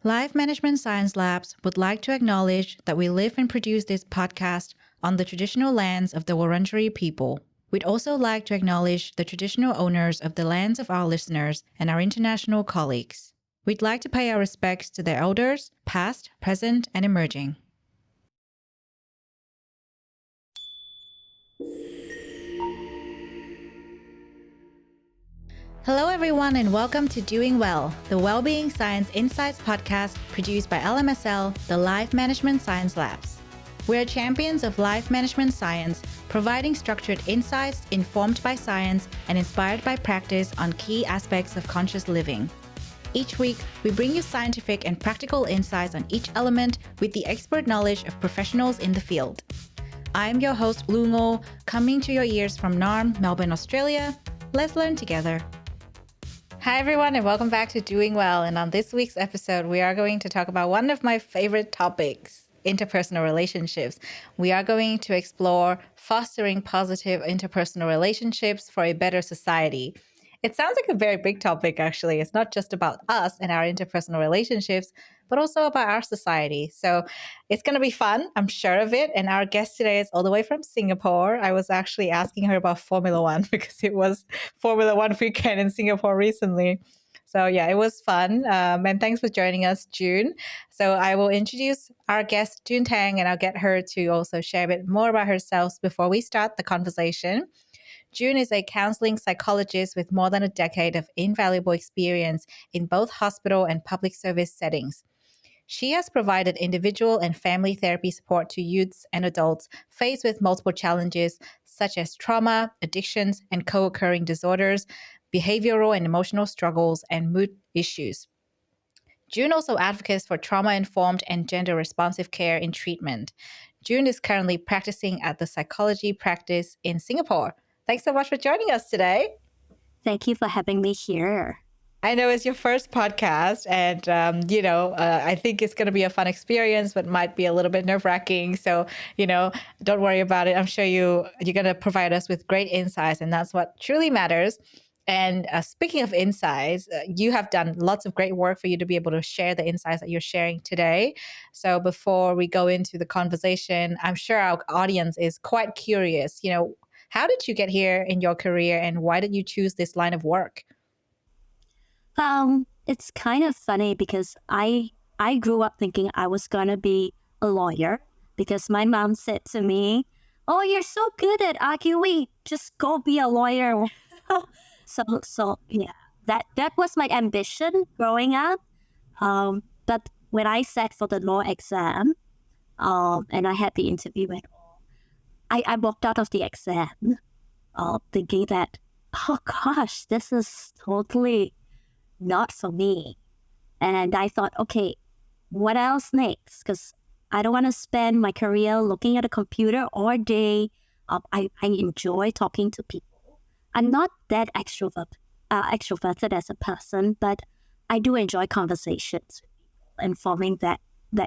Life Management Science Labs would like to acknowledge that we live and produce this podcast on the traditional lands of the Wurundjeri people. We'd also like to acknowledge the traditional owners of the lands of our listeners and our international colleagues. We'd like to pay our respects to their elders, past, present, and emerging. Hello, everyone, and welcome to Doing Well, the Wellbeing Science Insights podcast produced by LMSL, the Life Management Science Labs. We're champions of life management science, providing structured insights informed by science and inspired by practice on key aspects of conscious living. Each week, we bring you scientific and practical insights on each element with the expert knowledge of professionals in the field. I'm your host, Lu Ngo, coming to your ears from Naarm, Melbourne, Australia. Let's learn together. Hi, everyone, and welcome back to Doing Well. And on this week's episode, we are going to talk about one of my favorite topics, interpersonal relationships. We are going to explore fostering positive interpersonal relationships for a better society. It sounds like a very big topic, actually. It's not just about us and our interpersonal relationships, but also about our society. So it's going to be fun. I'm sure of it. And our guest today is all the way from Singapore. I was actually asking her about Formula One because it was Formula One weekend in Singapore recently. So yeah, it was fun. And thanks for joining us, June. So I will introduce our guest, June Tang, and I'll get her to also share a bit more about herself before we start the conversation. June is a counseling psychologist with more than a decade of invaluable experience in both hospital and public service settings. She has provided individual and family therapy support to youths and adults faced with multiple challenges such as trauma, addictions, and co-occurring disorders, behavioral and emotional struggles, and mood issues. June also advocates for trauma-informed and gender-responsive care in treatment. June is currently practicing at the psychology practice in Singapore. Thanks so much for joining us today. Thank you for having me here. I know it's your first podcast, and I think it's going to be a fun experience, but might be a little bit nerve-wracking. So, don't worry about it. I'm sure you're going to provide us with great insights, and that's what truly matters. And speaking of insights, you have done lots of great work for you to be able to share the insights that you're sharing today. So before we go into the conversation, I'm sure our audience is quite curious. How did you get here in your career, and why did you choose this line of work? It's kind of funny because I grew up thinking I was gonna be a lawyer because my mom said to me, "Oh, you're so good at arguing. Just go be a lawyer." so yeah, that was my ambition growing up. But when I sat for the law exam, and I had the interview and all, I walked out of the exam, thinking that, oh gosh, this is totally not for me. And I thought, okay, what else next? Because I don't want to spend my career looking at a computer all day. I enjoy talking to people. I'm not that extroverted as a person, but I do enjoy conversations and forming that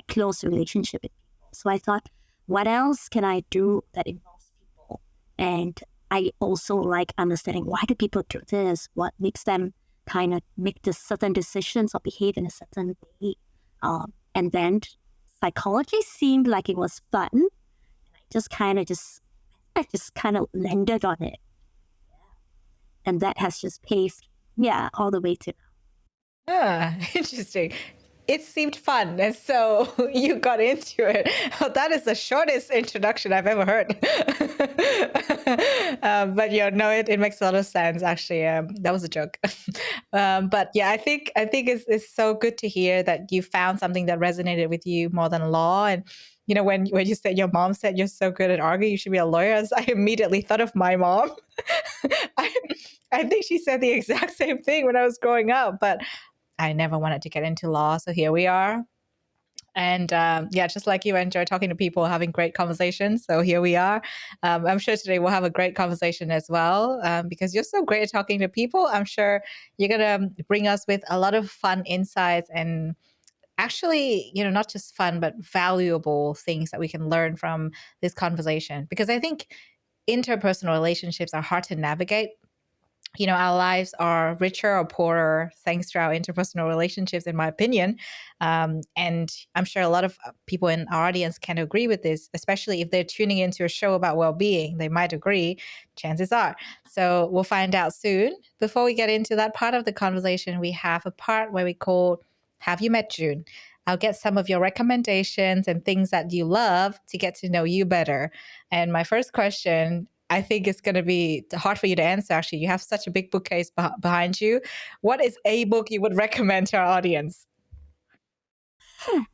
close relationship with people. So I thought, what else can I do that involves people? And I also like understanding, why do people do this? What makes them kind of make the certain decisions or behave in a certain way. And then psychology seemed like it was fun. I just kind of landed on it. And that has just paved, all the way to now. Interesting. It seemed fun, and so you got into it. Oh, that is the shortest introduction I've ever heard. But it makes a lot of sense. Actually, that was a joke. But yeah, I think it's so good to hear that you found something that resonated with you more than law. And when you said your mom said you're so good at arguing, you should be a lawyer, I immediately thought of my mom. I think she said the exact same thing when I was growing up, but I never wanted to get into law. So here we are. And just like you, I enjoy talking to people, having great conversations. So here we are. I'm sure today we'll have a great conversation as well, because you're so great at talking to people. I'm sure you're going to bring us with a lot of fun insights and actually, not just fun, but valuable things that we can learn from this conversation. Because I think interpersonal relationships are hard to navigate. our lives are richer or poorer thanks to our interpersonal relationships, in my opinion. And I'm sure a lot of people in our audience can agree with this, especially if they're tuning into a show about well-being. They might agree, chances are. So we'll find out soon. Before we get into that part of the conversation, we have a part where we call Have You Met June? I'll get some of your recommendations and things that you love to get to know you better. And my first question, I think it's going to be hard for you to answer, actually. You have such a big bookcase behind you. What is a book you would recommend to our audience?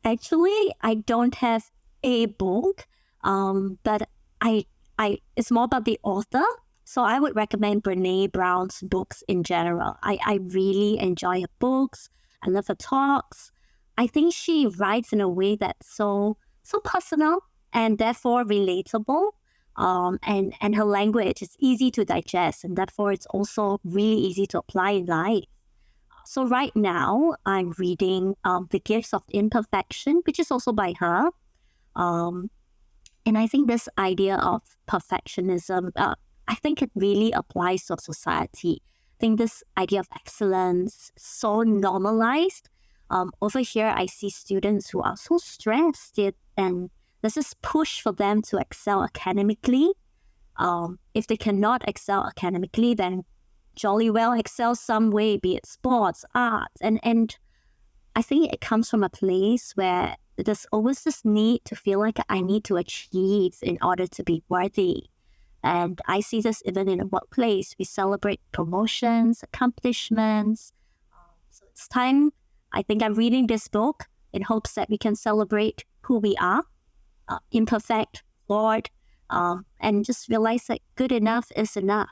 Actually, I don't have a book, but I, it's more about the author. So I would recommend Brene Brown's books in general. I really enjoy her books. I love her talks. I think she writes in a way that's so personal and therefore relatable. And her language is easy to digest, and therefore it's also really easy to apply in life. So right now, I'm reading The Gifts of Imperfection, which is also by her. Um, and I think this idea of perfectionism, I think it really applies to society. I think this idea of excellence so normalized. Over here, I see students who are so stressed, and there's this push for them to excel academically. If they cannot excel academically, then jolly well excel some way, be it sports, arts, and I think it comes from a place where there's always this need to feel like I need to achieve in order to be worthy. And I see this even in the workplace. We celebrate promotions, accomplishments. So it's time. I think I'm reading this book in hopes that we can celebrate who we are, imperfect, flawed, and just realize that good enough is enough.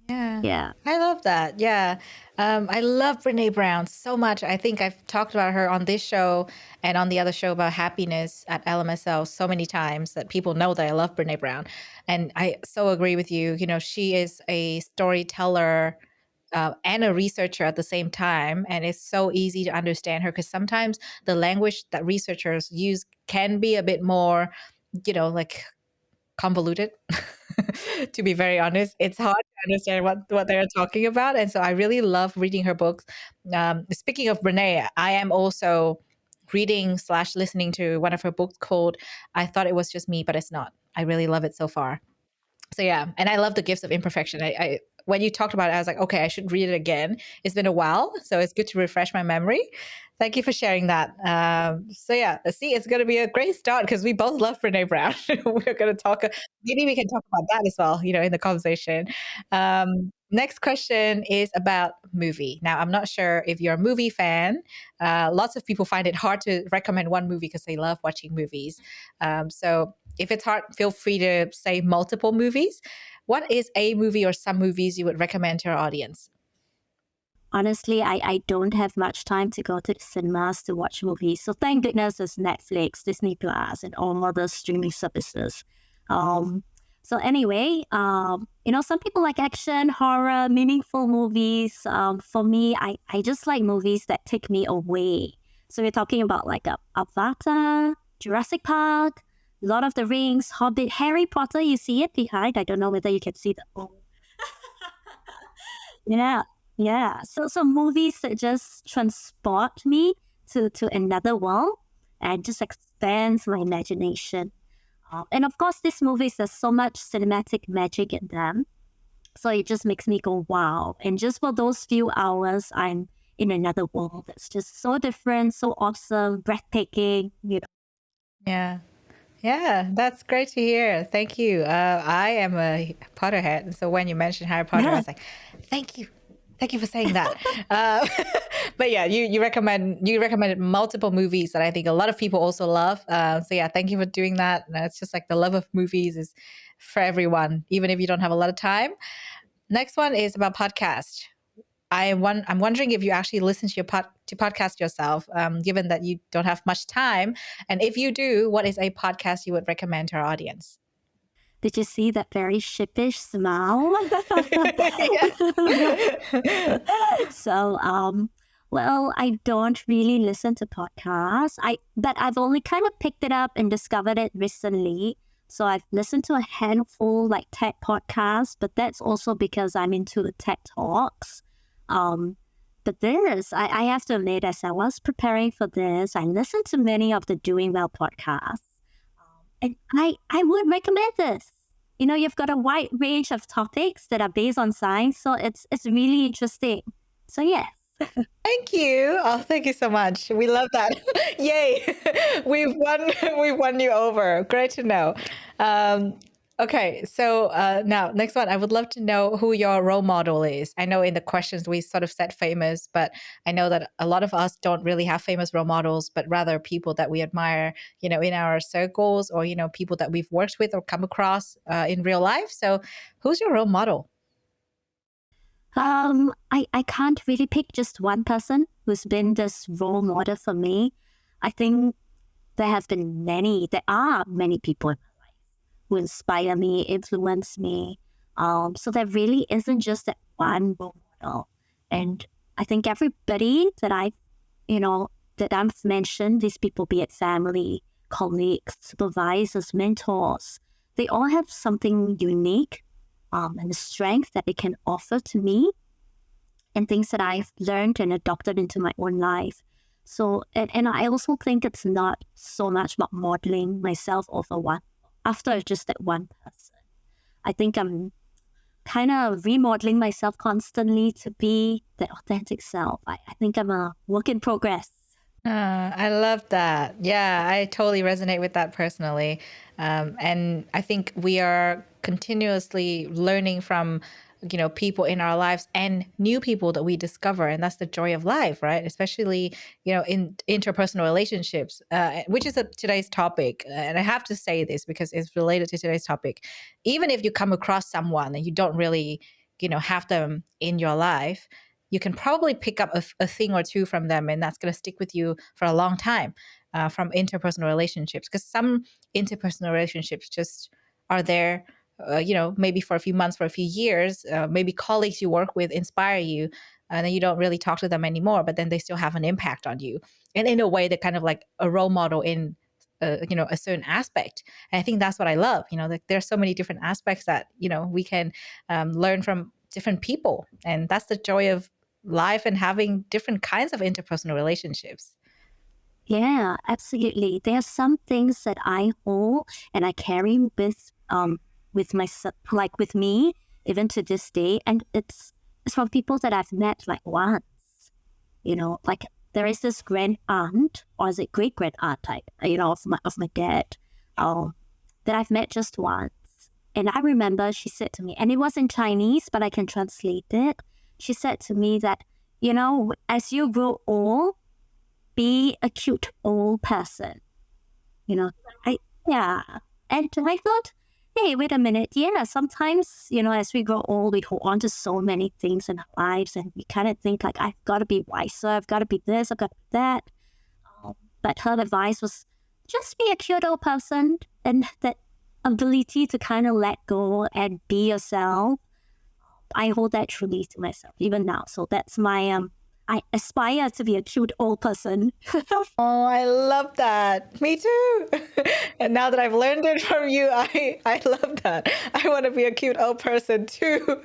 Yeah. Yeah. I love that. Yeah. I love Brene Brown so much. I think I've talked about her on this show and on the other show about happiness at LMSL so many times that people know that I love Brene Brown. And I so agree with you. She is a storyteller and a researcher at the same time. And it's so easy to understand her because sometimes the language that researchers use can be a bit more, like convoluted. To be very honest, it's hard to understand what they're talking about, and so I really love reading her books. Speaking of Brene, I am also reading slash listening to one of her books called "I Thought It Was Just Me, But It's Not." I really love it so far. So yeah, and I love The Gifts of Imperfection. I when you talked about it, I was like, okay, I should read it again. It's been a while, so it's good to refresh my memory. Thank you for sharing that. So yeah, see, it's going to be a great start because we both love Brene Brown. We're going to talk. Maybe we can talk about that as well, in the conversation. Next question is about movie. Now, I'm not sure if you're a movie fan. Lots of people find it hard to recommend one movie because they love watching movies. So if it's hard, feel free to say multiple movies. What is a movie or some movies you would recommend to our audience? Honestly, I don't have much time to go to the cinemas to watch movies. So thank goodness there's Netflix, Disney Plus, and all other streaming services. So anyway, some people like action, horror, meaningful movies. For me, I just like movies that take me away. So we're talking about like Avatar, Jurassic Park, Lord of the Rings, Hobbit, Harry Potter. You see it behind. I don't know whether you can see the. Yeah, yeah. So movies that just transport me to another world and just expands my imagination. And of course, these movies there's so much cinematic magic in them, so it just makes me go wow. And just for those few hours, I'm in another world that's just so different, so awesome, breathtaking. Yeah. Yeah, that's great to hear. Thank you. I am a Potterhead, and so when you mentioned Harry Potter, I Yeah. was like, "Thank you, thank you for saying that." uh, but yeah, you recommended multiple movies that I think a lot of people also love. So yeah, thank you for doing that. And it's just like the love of movies is for everyone, even if you don't have a lot of time. Next one is about podcast. I'm wondering if you actually listen to to podcast yourself, given that you don't have much time. And if you do, what is a podcast you would recommend to our audience? Did you see that very shippish smile? So, well, I don't really listen to podcasts. But I've only kind of picked it up and discovered it recently. So I've listened to a handful like tech podcasts, but that's also because I'm into the tech talks. Um, but I have to admit, as I was preparing for this, I listened to many of the Doing Well podcasts. And I would recommend this. You've got a wide range of topics that are based on science, so it's really interesting. So yes. Thank you. Oh, thank you so much. We love that. Yay. We've won we've won you over. Great to know. Um, okay, so now next one, I would love to know who your role model is. I know in the questions we sort of said famous, but I know that a lot of us don't really have famous role models, but rather people that we admire, in our circles, or people that we've worked with or come across in real life. So who's your role model? I can't really pick just one person who's been this role model for me. I think there are many people in my life who inspire me, influence me. So there really isn't just that one role model. And I think everybody that I've mentioned, these people, be it family, colleagues, supervisors, mentors, they all have something unique and a strength that they can offer to me, and things that I've learned and adopted into my own life. So, and I also think it's not so much about modeling myself after just that one person. I think I'm kind of remodeling myself constantly to be that authentic self. I think I'm a work in progress. I love that. Yeah, I totally resonate with that personally. And I think we are continuously learning from, people in our lives and new people that we discover. And that's the joy of life, right? Especially, in interpersonal relationships, which is today's topic. And I have to say this because it's related to today's topic. Even if you come across someone and you don't really, have them in your life, you can probably pick up a thing or two from them, and that's going to stick with you for a long time, from interpersonal relationships. Because some interpersonal relationships just are there, maybe for a few months, for a few years. Maybe colleagues you work with inspire you, and then you don't really talk to them anymore, but then they still have an impact on you. And in a way, they're kind of like a role model in a certain aspect. And I think that's what I love. Like there's so many different aspects that we can learn from different people, and that's the joy of life and having different kinds of interpersonal relationships. Yeah, absolutely. There are some things that I hold and I carry with myself, like with me, even to this day, and it's from people that I've met like once. Like there is this grand aunt, or is it great grand aunt type, of my dad, that I've met just once. And I remember she said to me, and it was in Chinese, but I can translate it. She said to me that, as you grow old, be a cute old person. You know, yeah. And I thought, hey, wait a minute. Yeah, sometimes, as we grow old, we hold on to so many things in our lives, and we kind of think like, I've got to be wiser, I've got to be this, I've got to be that. But her advice was just be a cute old person, and that ability to kind of let go and be yourself. I hold that truly to myself even now. So that's I aspire to be a cute old person. Oh, I love that. Me too. And now that I've learned it from you, I love that. I want to be a cute old person too.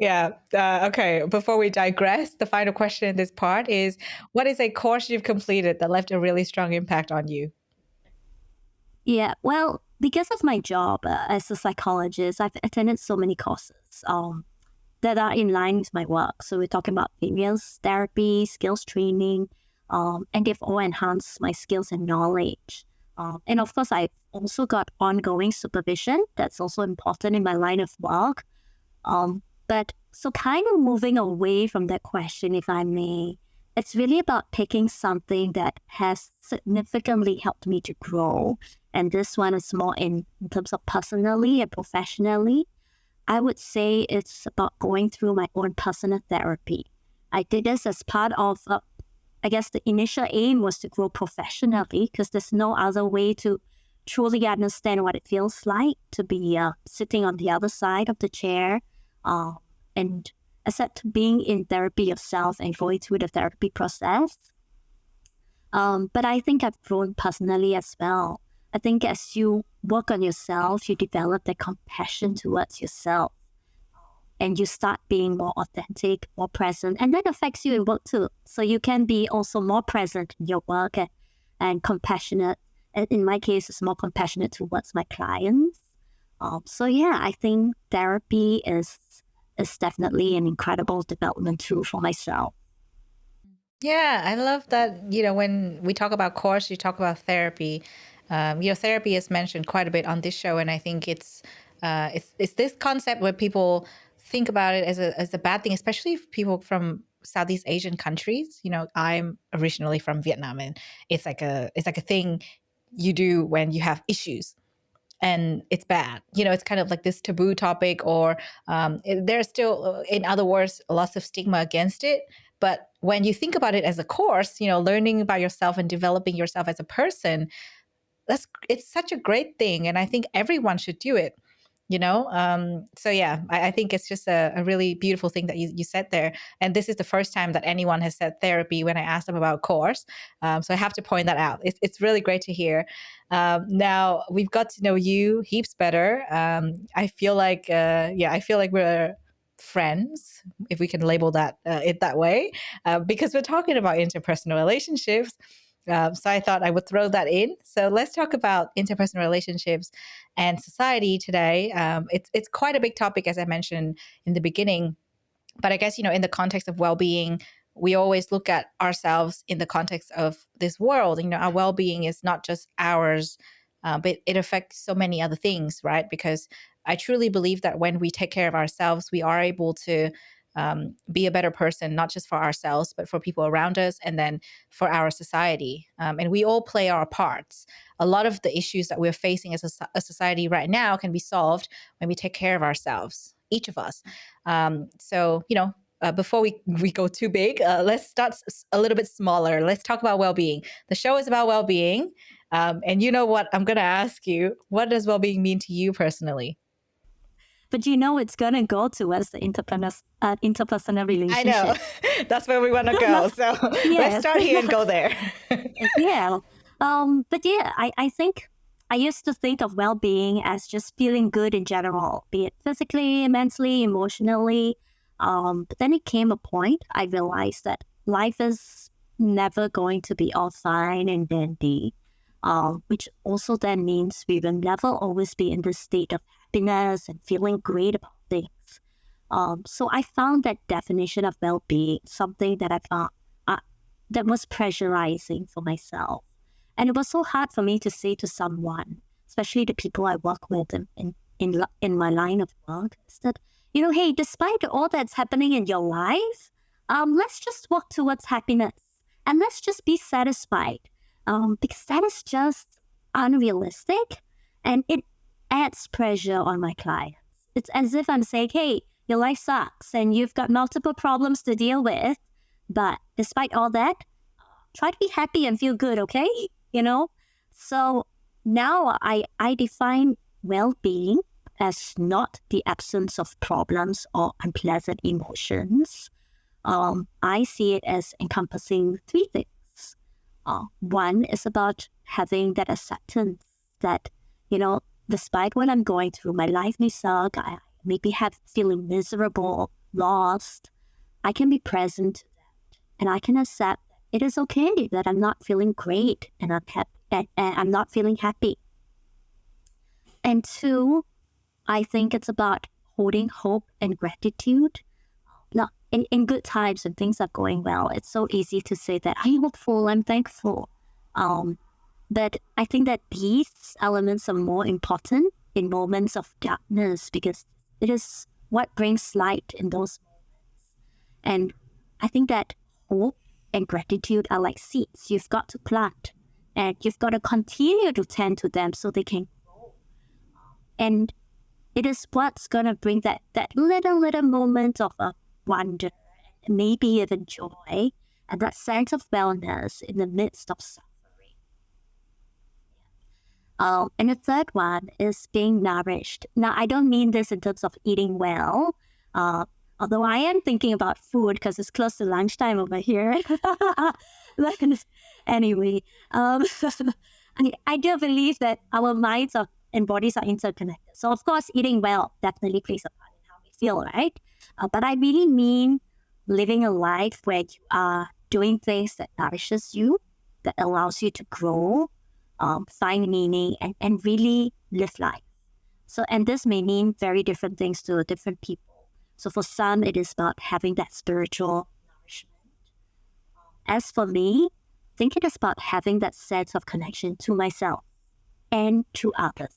Yeah. Okay. Before we digress, the final question in this part is, what is a course you've completed that left a really strong impact on you? Yeah, well, because of my job as a psychologist, I've attended so many courses that are in line with my work. So we're talking about various therapy, skills training, and they've all enhanced my skills and knowledge. And of course, I've also got ongoing supervision. That's also important in my line of work. But so kind of moving away from that question, if I may, it's really about picking something that has significantly helped me to grow. And this one is more in terms of personally and professionally. I would say it's about going through my own personal therapy. I did this as part of, I guess the initial aim was to grow professionally, because there's no other way to truly understand what it feels like to be sitting on the other side of the chair, and except being in therapy yourself and going through the therapy process. But I think I've grown personally as well. I think as you work on yourself, you develop the compassion towards yourself and you start being more authentic, more present, and that affects you in work too. So you can be also more present in your work and compassionate. And in my case, it's more compassionate towards my clients. So yeah, I think therapy is definitely an incredible development tool for myself. Yeah, I love that. When we talk about course, you talk about therapy. Therapy is mentioned quite a bit on this show, and I think it's this concept where people think about it as a bad thing, especially people from Southeast Asian countries. I'm originally from Vietnam, and it's like a thing you do when you have issues and it's bad. It's kind of like this taboo topic, or there's still, in other words, lots of stigma against it. But when you think about it as a course, learning about yourself and developing yourself as a person, it's such a great thing. And I think everyone should do it. So yeah, I think it's just a really beautiful thing that you said there. And this is the first time that anyone has said therapy when I asked them about course. So I have to point that out. It's really great to hear. Now we've got to know you heaps better. I feel like we're friends, if we can label that it that way, because we're talking about interpersonal relationships. So I thought I would throw that in. So let's talk about interpersonal relationships and society today. It's quite a big topic, as I mentioned in the beginning. But I guess, in the context of well-being, we always look at ourselves in the context of this world. Our well-being is not just ours, but it affects so many other things, right? Because I truly believe that when we take care of ourselves, we are able to be a better person, not just for ourselves, but for people around us, and then for our society. And we all play our parts. A lot of the issues that we're facing as a society right now can be solved when we take care of ourselves, each of us. Before we go too big, let's start a little bit smaller. Let's talk about well-being. The show is about well-being. And you know what? I'm going to ask you, what does well-being mean to you personally? But it's going to go towards the interpersonal I know. relationship. That's where we want to go. So let's Yes. start here and go there. Yeah. But yeah, I think I used to think of well-being as just feeling good in general, be it physically, mentally, emotionally. But then it came a point I realized that life is never going to be all fine and dandy. Which also then means we will never always be in the state of happiness and feeling great about things. So I found that definition of well-being something that I found that was pressurizing for myself. And it was so hard for me to say to someone, especially the people I work with in my line of work, is that, hey, despite all that's happening in your life, let's just work towards happiness and let's just be satisfied. Because that is just unrealistic and it adds pressure on my clients. It's as if I'm saying, hey, your life sucks and you've got multiple problems to deal with. But despite all that, try to be happy and feel good, okay? So now I define well-being as not the absence of problems or unpleasant emotions. I see it as encompassing three things. One is about having that acceptance that, despite what I'm going through, my life may suck, I maybe feeling miserable, lost, I can be present to that and I can accept it is okay that I'm not feeling great and I'm not feeling happy. And two, I think it's about holding hope and gratitude. Now, in good times when things are going well, it's so easy to say that I'm hopeful, I'm thankful. But I think that these elements are more important in moments of darkness because it is what brings light in those moments. And I think that hope and gratitude are like seeds you've got to plant and you've got to continue to tend to them so they can grow. And it is what's going to bring that little moment of wonder, maybe even joy, and that sense of wellness in the midst of suffering. And the third one is being nourished. Now, I don't mean this in terms of eating well, although I am thinking about food because it's close to lunchtime over here. Anyway, I do believe that our minds and bodies are interconnected. So, of course, eating well definitely plays a part in how we feel, right? But I really mean living a life where you are doing things that nourishes you, that allows you to grow, find meaning, and really live life. So, and this may mean very different things to different people. So, for some, it is about having that spiritual nourishment. As for me, I think it is about having that sense of connection to myself and to others.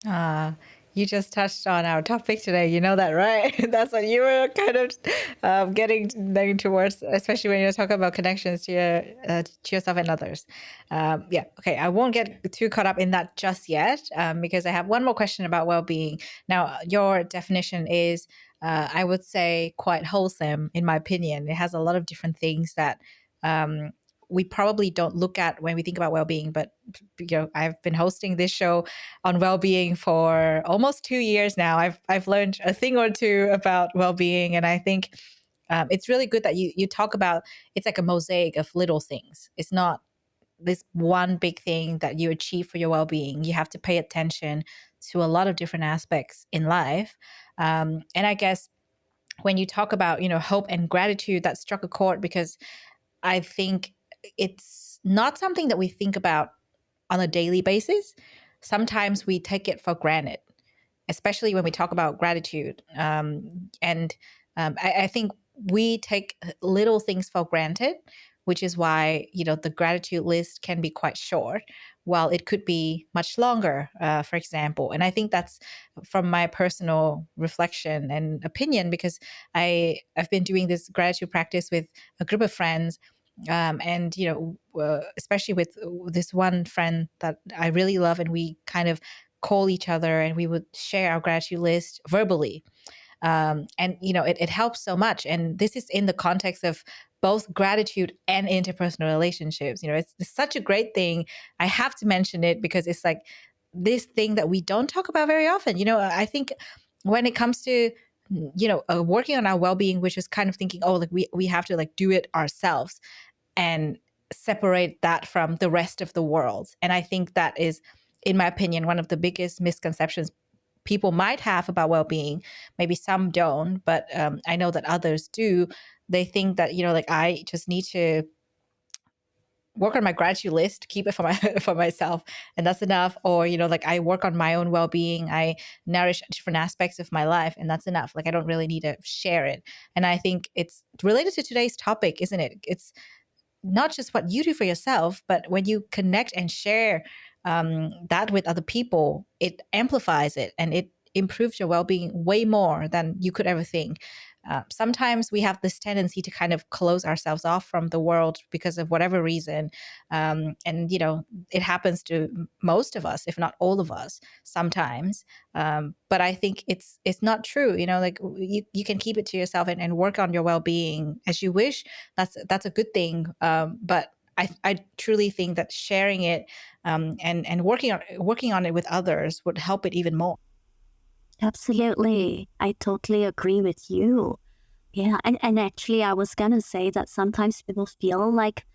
Ah, you just touched on our topic today. You know that, right? That's what you were kind of getting towards, especially when you're talking about connections to yourself and others. Yeah. Okay. I won't get too caught up in that just yet, because I have one more question about well-being. Now, your definition is, I would say, quite wholesome, in my opinion. It has a lot of different things that. We probably don't look at when we think about well-being, but I've been hosting this show on well-being for almost 2 years now. I've learned a thing or two about well-being, and I think it's really good that you talk about it's like a mosaic of little things. It's not this one big thing that you achieve for your well-being. You have to pay attention to a lot of different aspects in life, and I guess when you talk about hope and gratitude, that struck a chord because I think it's not something that we think about on a daily basis. Sometimes we take it for granted, especially when we talk about gratitude. I think we take little things for granted, which is why the gratitude list can be quite short, while it could be much longer, for example. And I think that's from my personal reflection and opinion, because I've been doing this gratitude practice with a group of friends, and especially with this one friend that I really love, and we kind of call each other and we would share our gratitude list verbally, and it helps so much. And this is in the context of both gratitude and interpersonal relationships. It's such a great thing. I have to mention it because it's like this thing that we don't talk about very often. I think when it comes to working on our well-being, which is kind of thinking, oh, like we have to like do it ourselves and separate that from the rest of the world. And I think that is, in my opinion, one of the biggest misconceptions people might have about well-being. Maybe some don't, but I know that others do. They think that like I just need to work on my gratitude list, keep it for my for myself, and that's enough. Or like I work on my own well-being, I nourish different aspects of my life, and that's enough. Like I don't really need to share it. And I think it's related to today's topic, isn't it? It's not just what you do for yourself, but when you connect and share that with other people, it amplifies it and it improves your well-being way more than you could ever think. Sometimes we have this tendency to kind of close ourselves off from the world because of whatever reason, and it happens to most of us, if not all of us, sometimes. But I think it's not true. Like you can keep it to yourself and work on your well-being as you wish. That's a good thing. But I truly think that sharing it, and working on it with others would help it even more. Absolutely. I totally agree with you. Yeah. And actually, I was going to say that sometimes people feel like,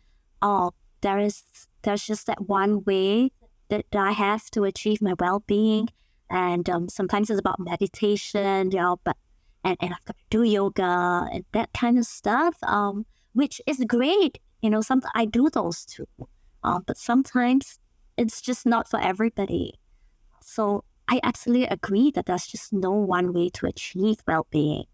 oh, there's just that one way that I have to achieve my well-being. And sometimes it's about meditation, but and I've got to do yoga and that kind of stuff, which is great. Some I do those too, but sometimes it's just not for everybody. So I absolutely agree that there's just no one way to achieve well-being.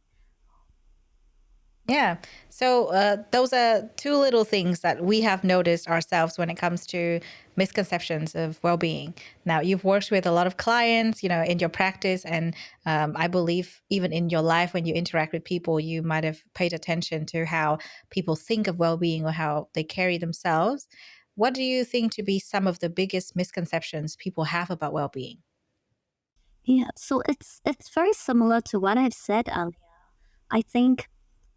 Yeah. So those are two little things that we have noticed ourselves when it comes to misconceptions of well-being. Now, you've worked with a lot of clients, in your practice, and I believe even in your life when you interact with people, you might have paid attention to how people think of well-being or how they carry themselves. What do you think to be some of the biggest misconceptions people have about well-being? Yeah, so it's very similar to what I've said earlier. I think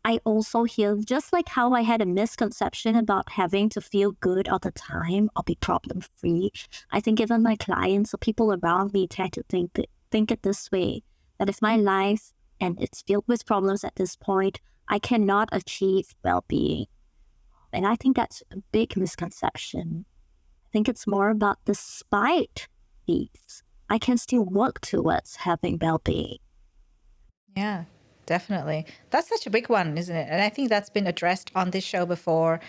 I also hear just like how I had a misconception about having to feel good all the time or be problem free. I think even my clients or people around me tend to think it this way, that if my life and it's filled with problems at this point, I cannot achieve well being. And I think that's a big misconception. I think it's more about despite these, I can still work towards having well-being. Yeah, definitely. That's such a big one, isn't it? And I think that's been addressed on this show before.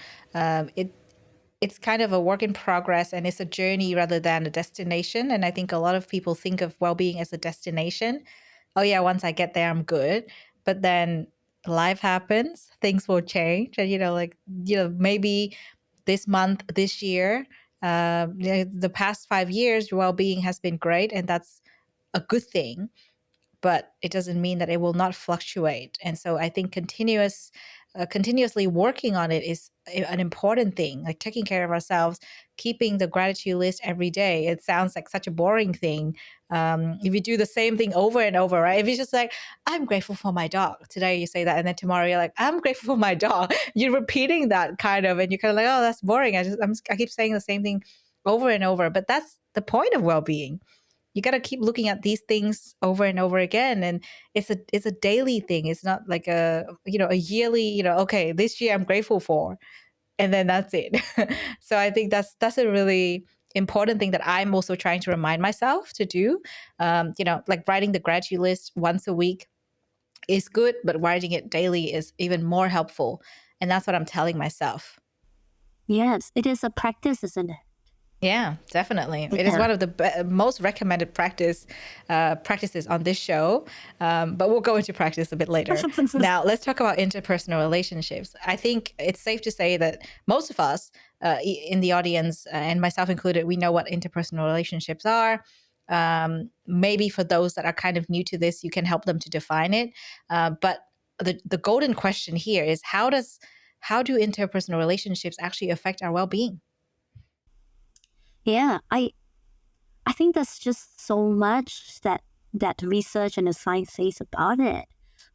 It's kind of a work in progress, and it's a journey rather than a destination. And I think a lot of people think of well-being as a destination. Oh yeah, once I get there, I'm good. But then life happens, things will change, and maybe this month, this year, the past 5 years, well-being has been great, and that's a good thing, but it doesn't mean that it will not fluctuate. And so I think continuously working on it is an important thing, like taking care of ourselves, keeping the gratitude list every day. It sounds like such a boring thing. If you do the same thing over and over, right? If you're just like, I'm grateful for my dog. Today you say that, and then tomorrow you're like, I'm grateful for my dog. You're repeating that kind of, and you're kind of like, oh, that's boring. I keep saying the same thing over and over. But that's the point of well-being. You got to keep looking at these things over and over again, and it's a daily thing. It's not like a yearly, okay, this year I'm grateful for, and then that's it. So I think that's a really important thing that I'm also trying to remind myself to do. Like writing the gratitude list once a week is good, but writing it daily is even more helpful, and that's what I'm telling myself. Yes, it is a practice, isn't it? Yeah, definitely. It is Yeah. one of the most recommended practices on this show, but we'll go into practice a bit later. Now, let's talk about interpersonal relationships. I think it's safe to say that most of us in the audience, and myself included, we know what interpersonal relationships are. Maybe for those that are kind of new to this, you can help them to define it. But the golden question here is how do interpersonal relationships actually affect our well-being? Yeah, I think there's just so much that research and the science says about it.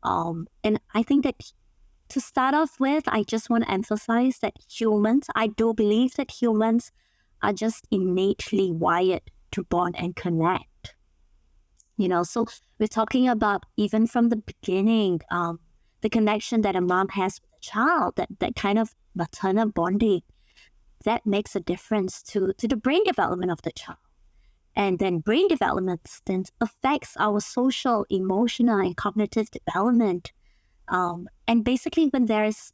And I think that to start off with, I just want to emphasize that I do believe that humans are just innately wired to bond and connect. So we're talking about even from the beginning, the connection that a mom has with a child, that kind of maternal bonding, that makes a difference to the brain development of the child. And then brain development then affects our social, emotional, and cognitive development. And basically, when there's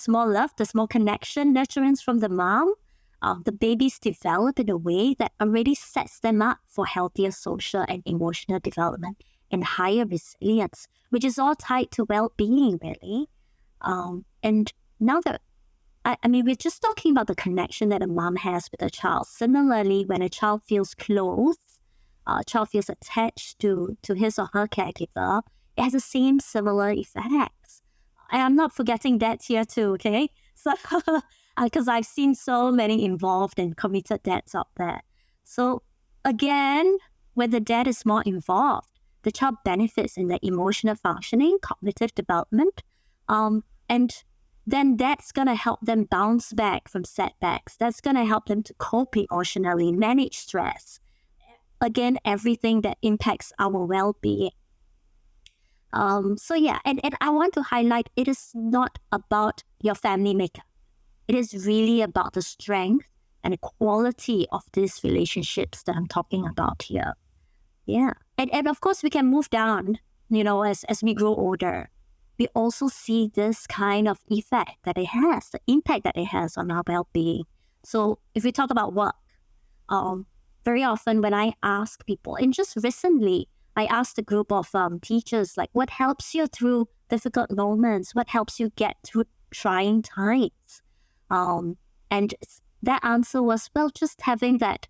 more love, there's more connection, nurturance from the mom, the babies develop in a way that already sets them up for healthier social and emotional development and higher resilience, which is all tied to well-being, really. And now that we're just talking about the connection that a mom has with a child. Similarly, when a child feels close, a child feels attached to his or her caregiver, it has the same similar effects. And I'm not forgetting dads here too, okay? So, because I've seen so many involved and committed dads out there. So, again, when the dad is more involved, the child benefits in their emotional functioning, cognitive development, and then that's going to help them bounce back from setbacks. That's going to help them to cope emotionally, manage stress. Again, everything that impacts our well-being. So yeah, and I want to highlight, it is not about your family makeup. It is really about the strength and the quality of these relationships that I'm talking about here. Yeah. And of course, we can move down, as we grow older. We also see this kind of effect that it has, the impact that it has on our well-being. So if we talk about work, very often when I ask people, and just recently, I asked a group of teachers, like, what helps you through difficult moments? What helps you get through trying times? And that answer was, well, just having that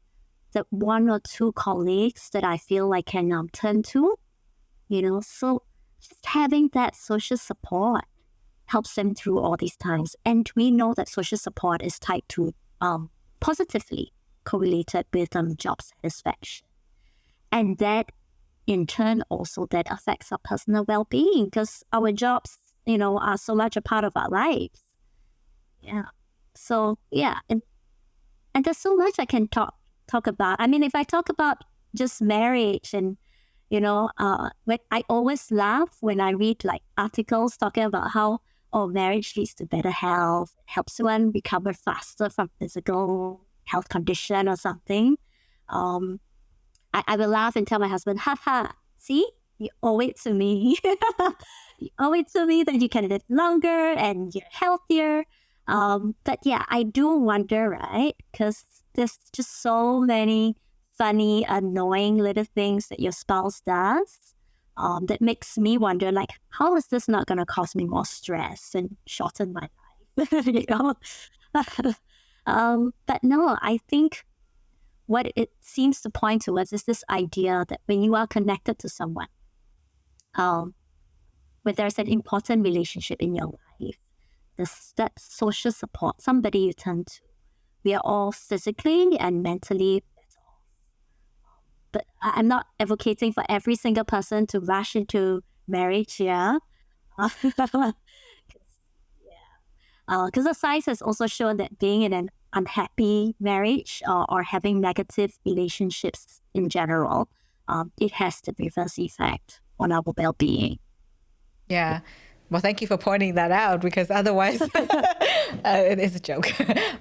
one or two colleagues that I feel I can turn to, so just having that social support helps them through all these times. And we know that social support is tied to positively correlated with job satisfaction. And that in turn also that affects our personal well-being because our jobs, are so much a part of our lives. Yeah. So yeah, and there's so much I can talk about. I mean, if I talk about just marriage and when I always laugh when I read like articles talking about how marriage leads to better health, helps one recover faster from physical health condition or something, I will laugh and tell my husband, haha, see, you owe it to me. You owe it to me that you can live longer and you're healthier. But yeah, I do wonder, right? Because there's just so many funny, annoying little things that your spouse does that makes me wonder, like, how is this not going to cause me more stress and shorten my life? you know? But no, I think what it seems to point towards is this idea that when you are connected to someone, when there's an important relationship in your life, that social support, somebody you turn to, we are all physically and mentally better off. But I'm not advocating for every single person to rush into marriage, yeah. Because the science has also shown that being in an unhappy marriage or having negative relationships in general, it has the reverse effect on our well-being. Yeah. Well, thank you for pointing that out, because otherwise, it is a joke.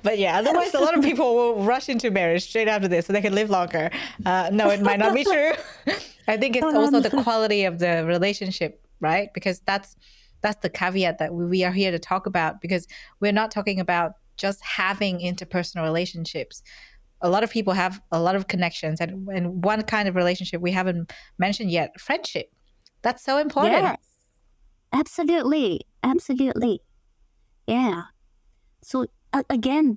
But yeah, otherwise, a lot of people will rush into marriage straight after this so they can live longer. No, it might not be true. I think it's also the quality of the relationship, right? Because that's the caveat that we are here to talk about, because we're not talking about just having interpersonal relationships. A lot of people have a lot of connections, and one kind of relationship we haven't mentioned yet, friendship. That's so important. Yes, absolutely. Absolutely. Yeah. So again,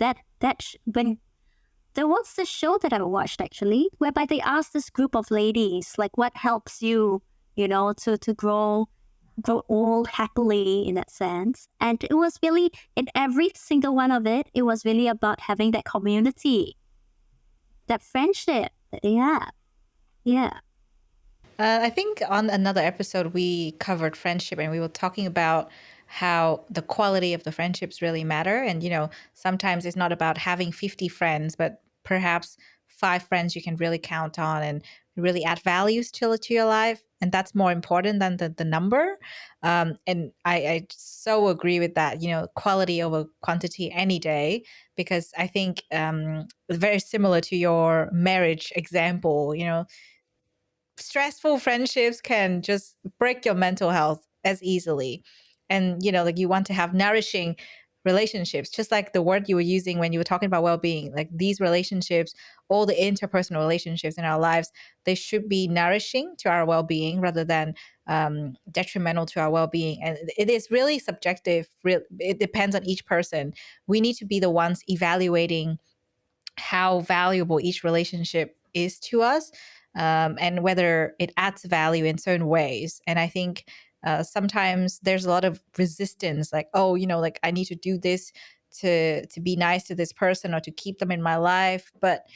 when there was this show that I watched actually, whereby they asked this group of ladies, like, what helps you, to grow old happily in that sense. And it was really, in every single one of it, it was really about having that community, that friendship that they have. Yeah. I think on another episode we covered friendship, and we were talking about how the quality of the friendships really matter. And, sometimes it's not about having 50 friends, but perhaps 5 friends you can really count on and really add values to your life. And that's more important than the number. And I so agree with that, quality over quantity any day, because I think very similar to your marriage example, stressful friendships can just break your mental health as easily. And, like, you want to have nourishing relationships, just like the word you were using when you were talking about well-being. Like, these relationships, all the interpersonal relationships in our lives, they should be nourishing to our well-being rather than detrimental to our well-being. And it is really subjective. It depends on each person. We need to be the ones evaluating how valuable each relationship is to us, and whether it adds value in certain ways. And I think sometimes there's a lot of resistance, like, oh, like, I need to do this to be nice to this person or to keep them in my life. But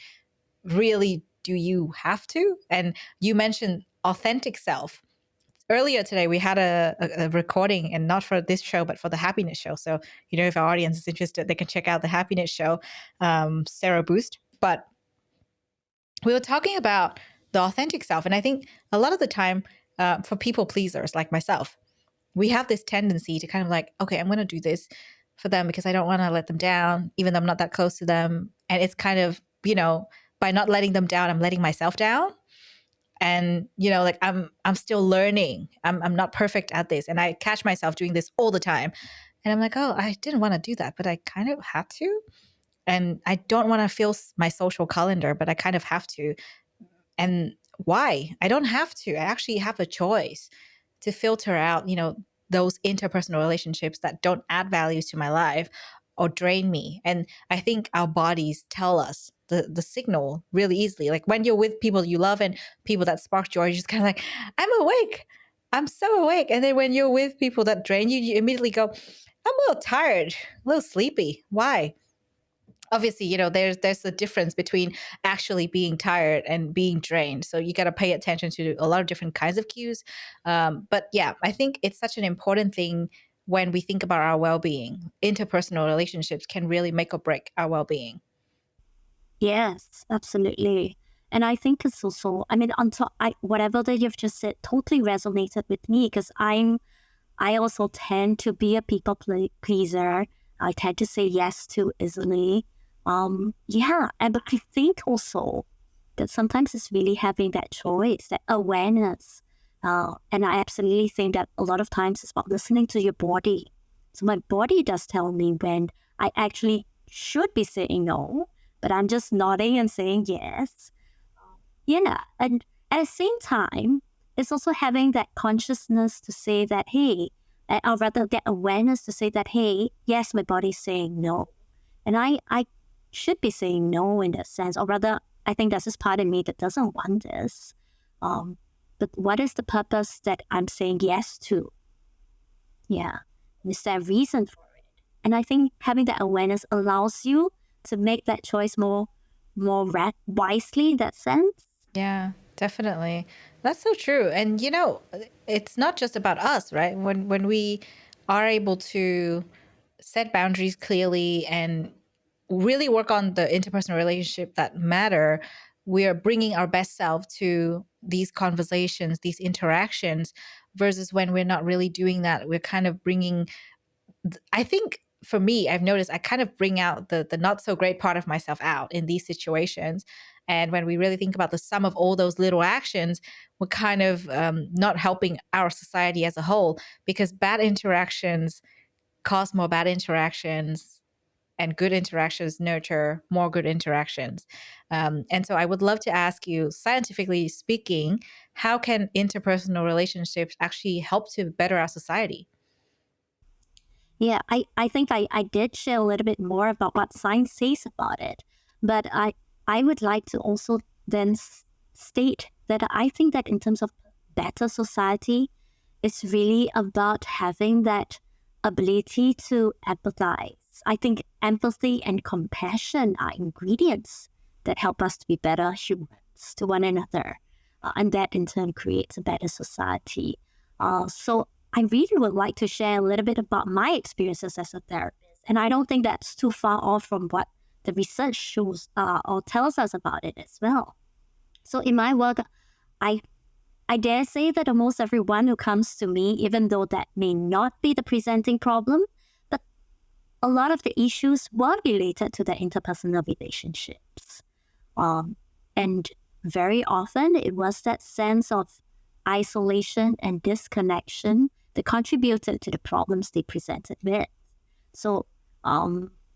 really, do you have to? And you mentioned authentic self. Earlier today, we had a recording, and not for this show, but for the happiness show. So, if our audience is interested, they can check out the happiness show, Sarah Boost. But we were talking about the authentic self. And I think a lot of the time, for people pleasers like myself, we have this tendency to kind of like, okay, I'm going to do this for them because I don't want to let them down, even though I'm not that close to them. And it's kind of, by not letting them down, I'm letting myself down. And, like, I'm still learning. I'm not perfect at this. And I catch myself doing this all the time. And I'm like, oh, I didn't want to do that, but I kind of had to. And I don't want to fill my social calendar, but I kind of have to. And why? I don't have to. I actually have a choice to filter out, those interpersonal relationships that don't add values to my life or drain me. And I think our bodies tell us the signal really easily. Like, when you're with people you love and people that spark joy, you're just kind of like, I'm awake. I'm so awake. And then when you're with people that drain you, you immediately go, I'm a little tired, a little sleepy. Why? Obviously, there's a difference between actually being tired and being drained. So you got to pay attention to a lot of different kinds of cues. But yeah, I think it's such an important thing when we think about our well-being. Interpersonal relationships can really make or break our well-being. Yes, absolutely. And I think it's also, I mean, on top, whatever that you've just said totally resonated with me, because I also tend to be a people pleaser. I tend to say yes too easily. And but I think also that sometimes it's really having that choice, that awareness. And I absolutely think that a lot of times it's about listening to your body. So my body does tell me when I actually should be saying no, but I'm just nodding and saying yes. Yeah. And at the same time, it's also having that consciousness to say that, hey, or rather that awareness to say that, hey, yes, my body's saying no. And I should be saying no in that sense, or rather, I think that's just part of me that doesn't want this. Um, but what is the purpose that I'm saying yes to? Yeah. Is there a reason for it? And I think having that awareness allows you to make that choice wisely in that sense. Yeah, definitely. That's so true. And it's not just about us, right? When we are able to set boundaries clearly and really work on the interpersonal relationship that matter, we are bringing our best self to these conversations, these interactions, versus when we're not really doing that, we're kind of bringing, I think for me, I've noticed I kind of bring out the not so great part of myself out in these situations. And when we really think about the sum of all those little actions, we're kind of not helping our society as a whole, because bad interactions cause more bad interactions, and good interactions nurture more good interactions. And so I would love to ask you, scientifically speaking, how can interpersonal relationships actually help to better our society? Yeah, I think I did share a little bit more about what science says about it. But I would like to also then state that I think that in terms of better society, it's really about having that ability to empathize. I think empathy and compassion are ingredients that help us to be better humans to one another. And that in turn creates a better society. So I really would like to share a little bit about my experiences as a therapist. And I don't think that's too far off from what the research shows or tells us about it as well. So in my work, I I dare say that almost everyone who comes to me, even though that may not be the presenting problem, but a lot of the issues were related to their interpersonal relationships. Um, and very often it was that sense of isolation and disconnection that contributed to the problems they presented with. So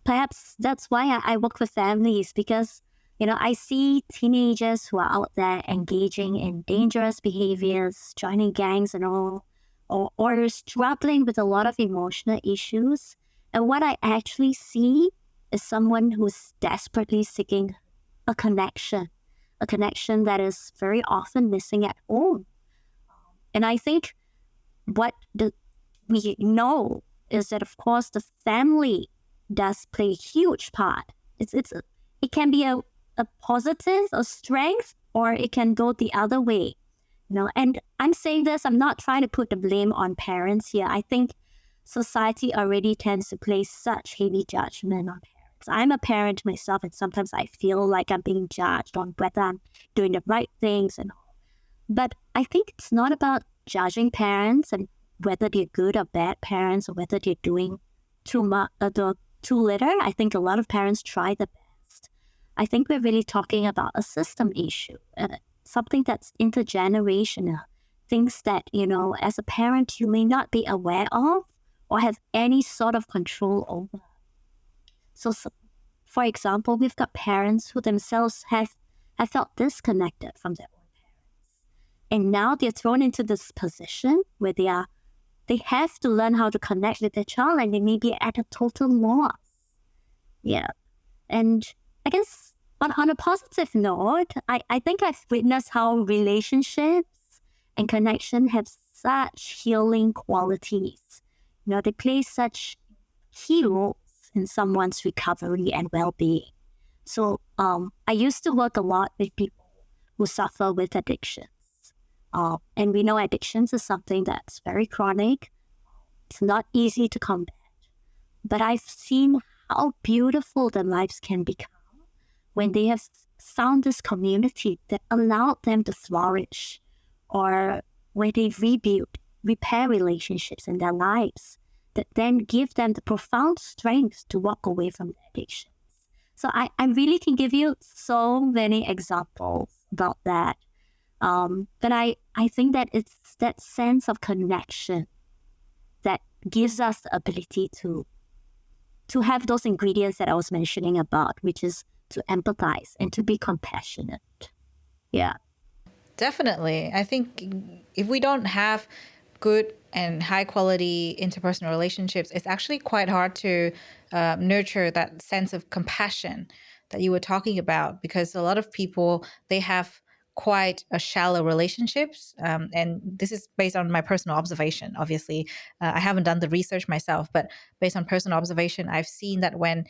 perhaps that's why I work with families, because I see teenagers who are out there engaging in dangerous behaviors, joining gangs and all, or struggling with a lot of emotional issues. And what I actually see is someone who's desperately seeking a connection, a connection that is very often missing at home. And I think what we know is that, of course, the family does play a huge part. It can be a positive, a strength, or it can go the other way. And I'm saying this, I'm not trying to put the blame on parents here. I think society already tends to place such heavy judgment on parents. I'm a parent myself, and sometimes I feel like I'm being judged on whether I'm doing the right things and all. But I think it's not about judging parents and whether they're good or bad parents, or whether they're doing too much or too little. I think a lot of parents try the best. I think we're really talking about a system issue, something that's intergenerational, things that, as a parent, you may not be aware of or have any sort of control over. So for example, we've got parents who themselves have felt disconnected from their own parents. And now they're thrown into this position where they have to learn how to connect with their child, and they may be at a total loss. Yeah. And I guess on a positive note, I think I've witnessed how relationships and connection have such healing qualities. They play such key roles in someone's recovery and well-being. So I used to work a lot with people who suffer with addictions. And we know addictions is something that's very chronic. It's not easy to combat. But I've seen how beautiful their lives can become when they have found this community that allowed them to flourish, or where they repair relationships in their lives that then give them the profound strength to walk away from their addictions. So I really can give you so many examples about that. But I think that it's that sense of connection that gives us the ability to have those ingredients that I was mentioning about, which is to empathize and to be compassionate. Yeah. Definitely. I think if we don't have good and high quality interpersonal relationships, it's actually quite hard to nurture that sense of compassion that you were talking about, because a lot of people, they have quite a shallow relationships. And this is based on my personal observation. Obviously, I haven't done the research myself, but based on personal observation, I've seen that when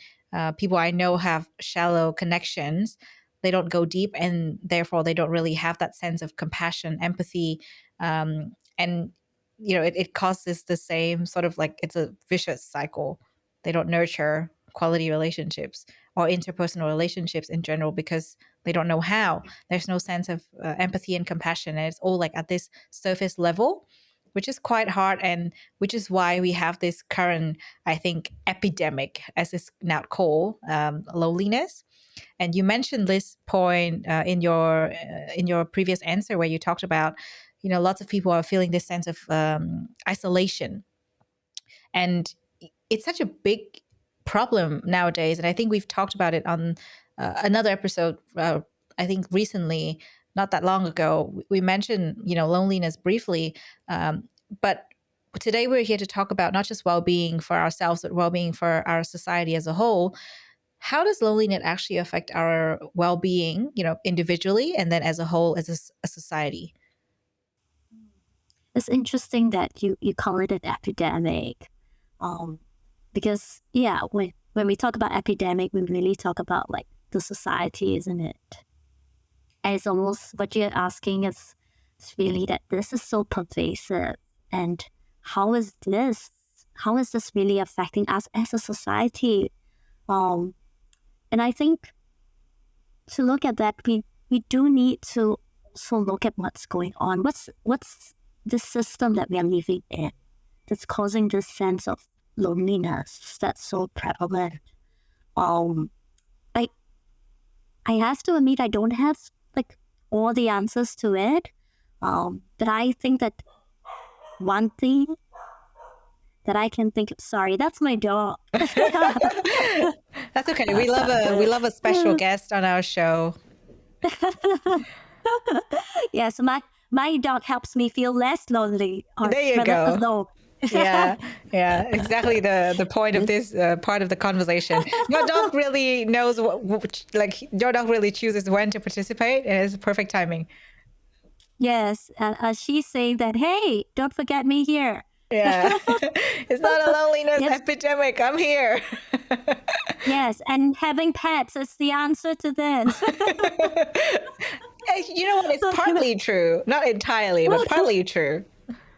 people I know have shallow connections, they don't go deep, and therefore they don't really have that sense of compassion, empathy, and it causes the same sort of, like, it's a vicious cycle. They don't nurture quality relationships or interpersonal relationships in general because they don't know how. There's no sense of empathy and compassion, and it's all like at this surface level, which is quite hard, and which is why we have this current, I think, epidemic, as it's now called, loneliness. And you mentioned this point in your previous answer, where you talked about, lots of people are feeling this sense of isolation, and it's such a big problem nowadays. And I think we've talked about it on another episode. I think recently, not that long ago, we mentioned loneliness briefly, but today we're here to talk about not just well-being for ourselves, but well-being for our society as a whole. How does loneliness actually affect our well-being, individually, and then as a whole, as a society? It's interesting that you call it an epidemic. Because yeah, when we talk about epidemic, we really talk about like the society, isn't it? And it's almost what you're asking is it's really that this is so pervasive, and how is this really affecting us as a society? And I think to look at that, we do need to also look at what's going on. What's the system that we are living in that's causing this sense of loneliness that's so prevalent? I I have to admit I don't have like all the answers to it. But I think that one thing that I can think of, sorry, that's my dog. That's okay. We love a special guest on our show. Yeah, so my dog helps me feel less lonely, or There you rather go. alone. Yeah, exactly the point of this part of the conversation. Your dog really knows your dog really chooses when to participate, and it's perfect timing. Yes, she's saying that, hey, don't forget me here. Yeah, it's not a loneliness Yes, epidemic. I'm here. yes, and having pets is the answer to this. You know what? It's partly true, not entirely, but partly true.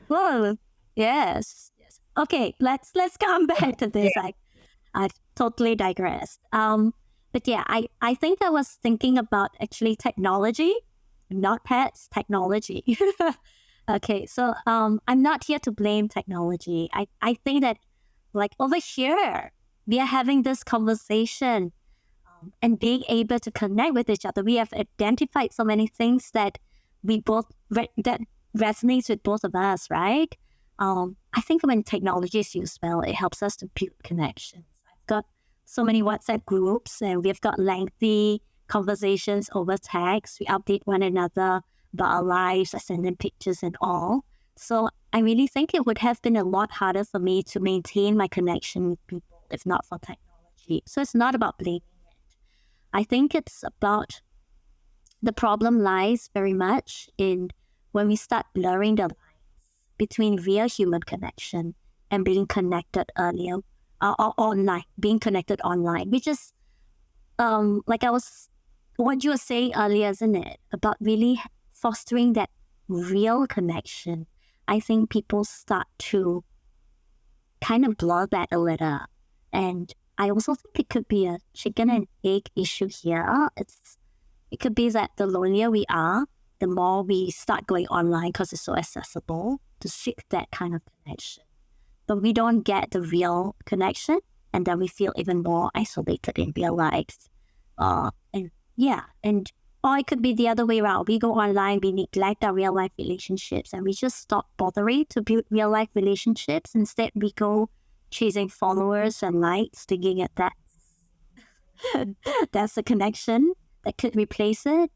Well, yes. Yes. Okay, let's come back to this. Yeah. I totally digressed. But yeah, I think I was thinking about actually technology, not pets, technology. Okay, so I'm not here to blame technology. I think that like over here, we are having this conversation and being able to connect with each other. We have identified so many things that we both that resonates with both of us, right? I think when technology is used well, it helps us to build connections. I've got so many WhatsApp groups, and we've got lengthy conversations over text. We update one another about our lives. I send them pictures and all. So I really think it would have been a lot harder for me to maintain my connection with people if not for technology. So it's not about blaming it. I think it's about the problem lies very much in when we start blurring the lines between real human connection and being connected earlier or online, being connected online, which is like what you were saying earlier, isn't it? About really fostering that real connection. I think people start to kind of blur that a little. And I also think it could be a chicken and egg issue here. It could be that the lonelier we are, the more we start going online because it's so accessible to seek that kind of connection. But we don't get the real connection, and then we feel even more isolated in real life. And yeah, and or it could be the other way around. We go online, we neglect our real life relationships, and we just stop bothering to build real life relationships. Instead, we go chasing followers and likes, thinking that that's a connection that could replace it.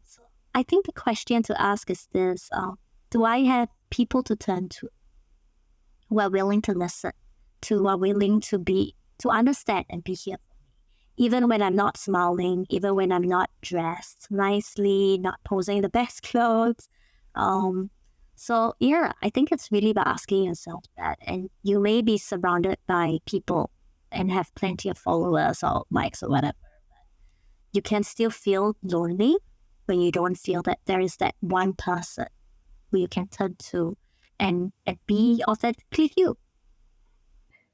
So I think the question to ask is this: do I have people to turn to who are willing to listen, to who are willing to understand and be here, even when I'm not smiling, even when I'm not dressed nicely, not posing the best clothes. Um, so yeah, I think it's really about asking yourself that. And you may be surrounded by people and have plenty of followers or likes or whatever. You can still feel lonely when you don't feel that there is that one person who you can turn to and be authentically you.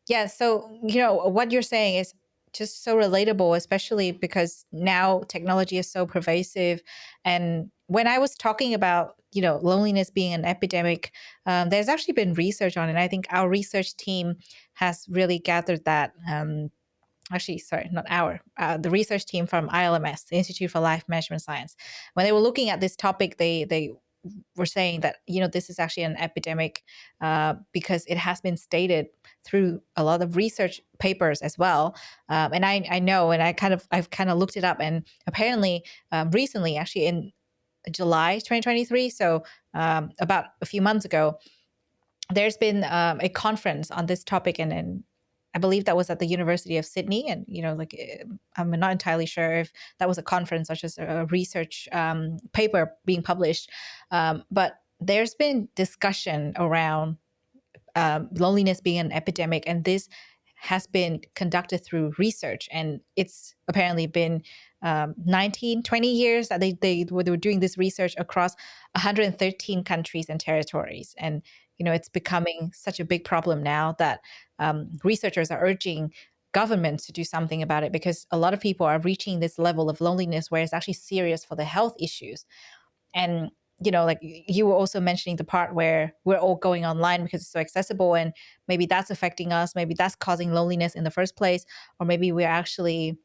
Yeah. So, what you're saying is just so relatable, especially because now technology is so pervasive. And when I was talking about, loneliness being an epidemic, there's actually been research on it. I think our research team has really gathered that. Actually, sorry, not the research team from ILMS, the Institute for Life Management Science. When they were looking at this topic, they were saying that this is actually an epidemic because it has been stated through a lot of research papers as well. And I know, and I've kind of looked it up, and apparently recently, actually in July 2023, so about a few months ago, there's been a conference on this topic, and I believe that was at the University of Sydney. And I'm not entirely sure if that was a conference or just a research paper being published, but there's been discussion around loneliness being an epidemic, and this has been conducted through research, and it's apparently been 19 20 years that they were doing this research across 113 countries and territories. And it's becoming such a big problem now that researchers are urging governments to do something about it, because a lot of people are reaching this level of loneliness where it's actually serious for the health issues. And like you were also mentioning the part where we're all going online because it's so accessible, and maybe that's affecting us, maybe that's causing loneliness in the first place, or maybe we're actually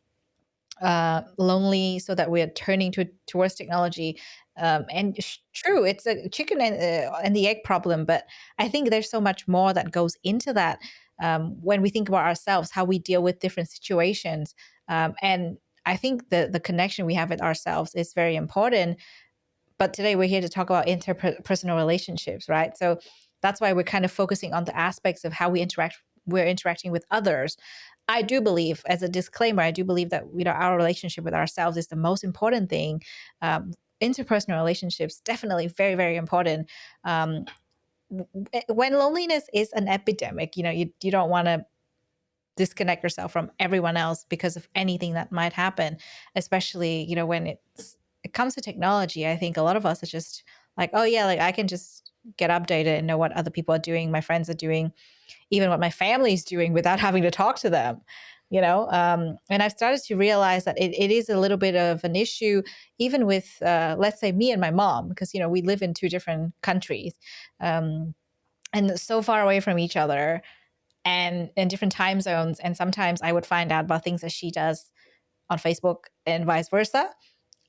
lonely so that we're turning towards technology. And true, it's a chicken and the egg problem, but I think there's so much more that goes into that. When we think about ourselves, how we deal with different situations, and I think the connection we have with ourselves is very important. But today we're here to talk about interpersonal relationships, right? So that's why we're kind of focusing on the aspects of how we're interacting with others. I do believe, as a disclaimer, I do believe that our relationship with ourselves is the most important thing. Interpersonal relationships definitely very, very important. When loneliness is an epidemic, you don't want to disconnect yourself from everyone else because of anything that might happen, especially when it comes to technology. I think a lot of us are just like, oh yeah, like I can just get updated and know what other people are doing, my friends are doing, even what my family's doing, without having to talk to them. And I've started to realize that it is a little bit of an issue, even with let's say me and my mom, because we live in two different countries, and so far away from each other, and in different time zones. And sometimes I would find out about things that she does on Facebook and vice versa.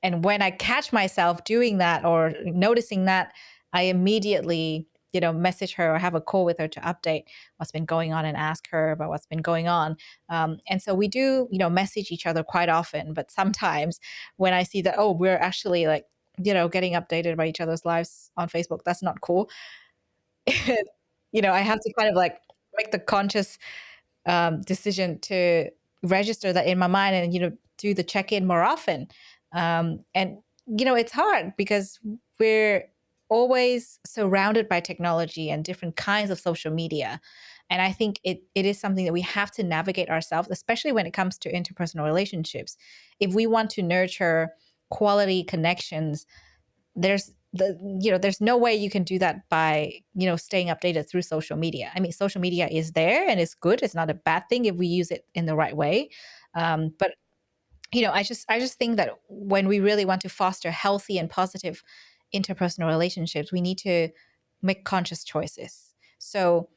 And when I catch myself doing that or noticing that, I immediately, message her or have a call with her to update what's been going on and ask her about what's been going on. And so we do, message each other quite often. But sometimes when I see that, oh, we're actually like, getting updated by each other's lives on Facebook, that's not cool. I have to kind of like make the conscious decision to register that in my mind, and do the check-in more often. And it's hard because we're always surrounded by technology and different kinds of social media, and I think it is something that we have to navigate ourselves, especially when it comes to interpersonal relationships. If we want to nurture quality connections, there's no way you can do that by staying updated through social media. I mean, social media is there and it's good, it's not a bad thing if we use it in the right way. But I just think that when we really want to foster healthy and positive interpersonal relationships, we need to make conscious choices. So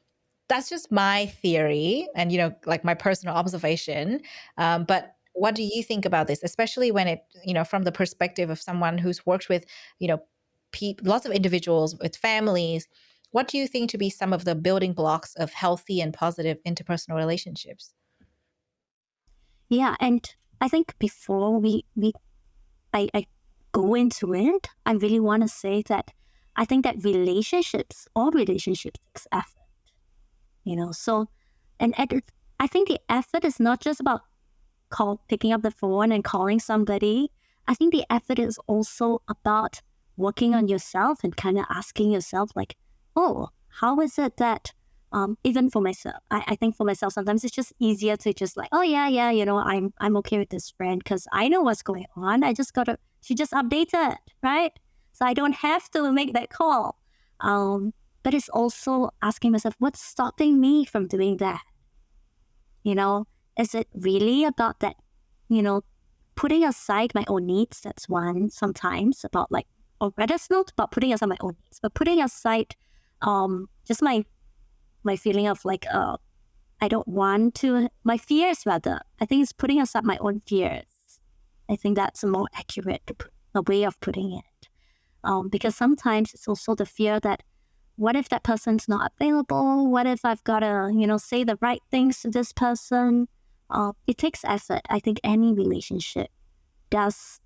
that's just my theory and like my personal observation. But What do you think about this, especially when it, from the perspective of someone who's worked with, you know, lots of individuals with families? What do you think to be some of the building blocks of healthy and positive interpersonal relationships? Yeah, and I think before I go into it, I really want to say that I think that all relationships takes effort, So, I think the effort is not just about picking up the phone and calling somebody. I think the effort is also about working on yourself and kind of asking yourself, like, oh, how is it that, even for myself, I think for myself, sometimes it's just easier to just like, oh, yeah, I'm okay with this friend because I know what's going on. She just updated, right? So I don't have to make that call. But it's also asking myself, what's stopping me from doing that? Is it really about that, putting aside my own needs? That's one sometimes about like, or rather it's not about putting aside my own needs, but putting aside just my feeling of like, I don't want to, my fears rather. I think it's putting aside my own fears. I think that's a more accurate a way of putting it. Because sometimes it's also the fear that, what if that person's not available? What if I've got to, say the right things to this person? It takes effort. I think any relationship does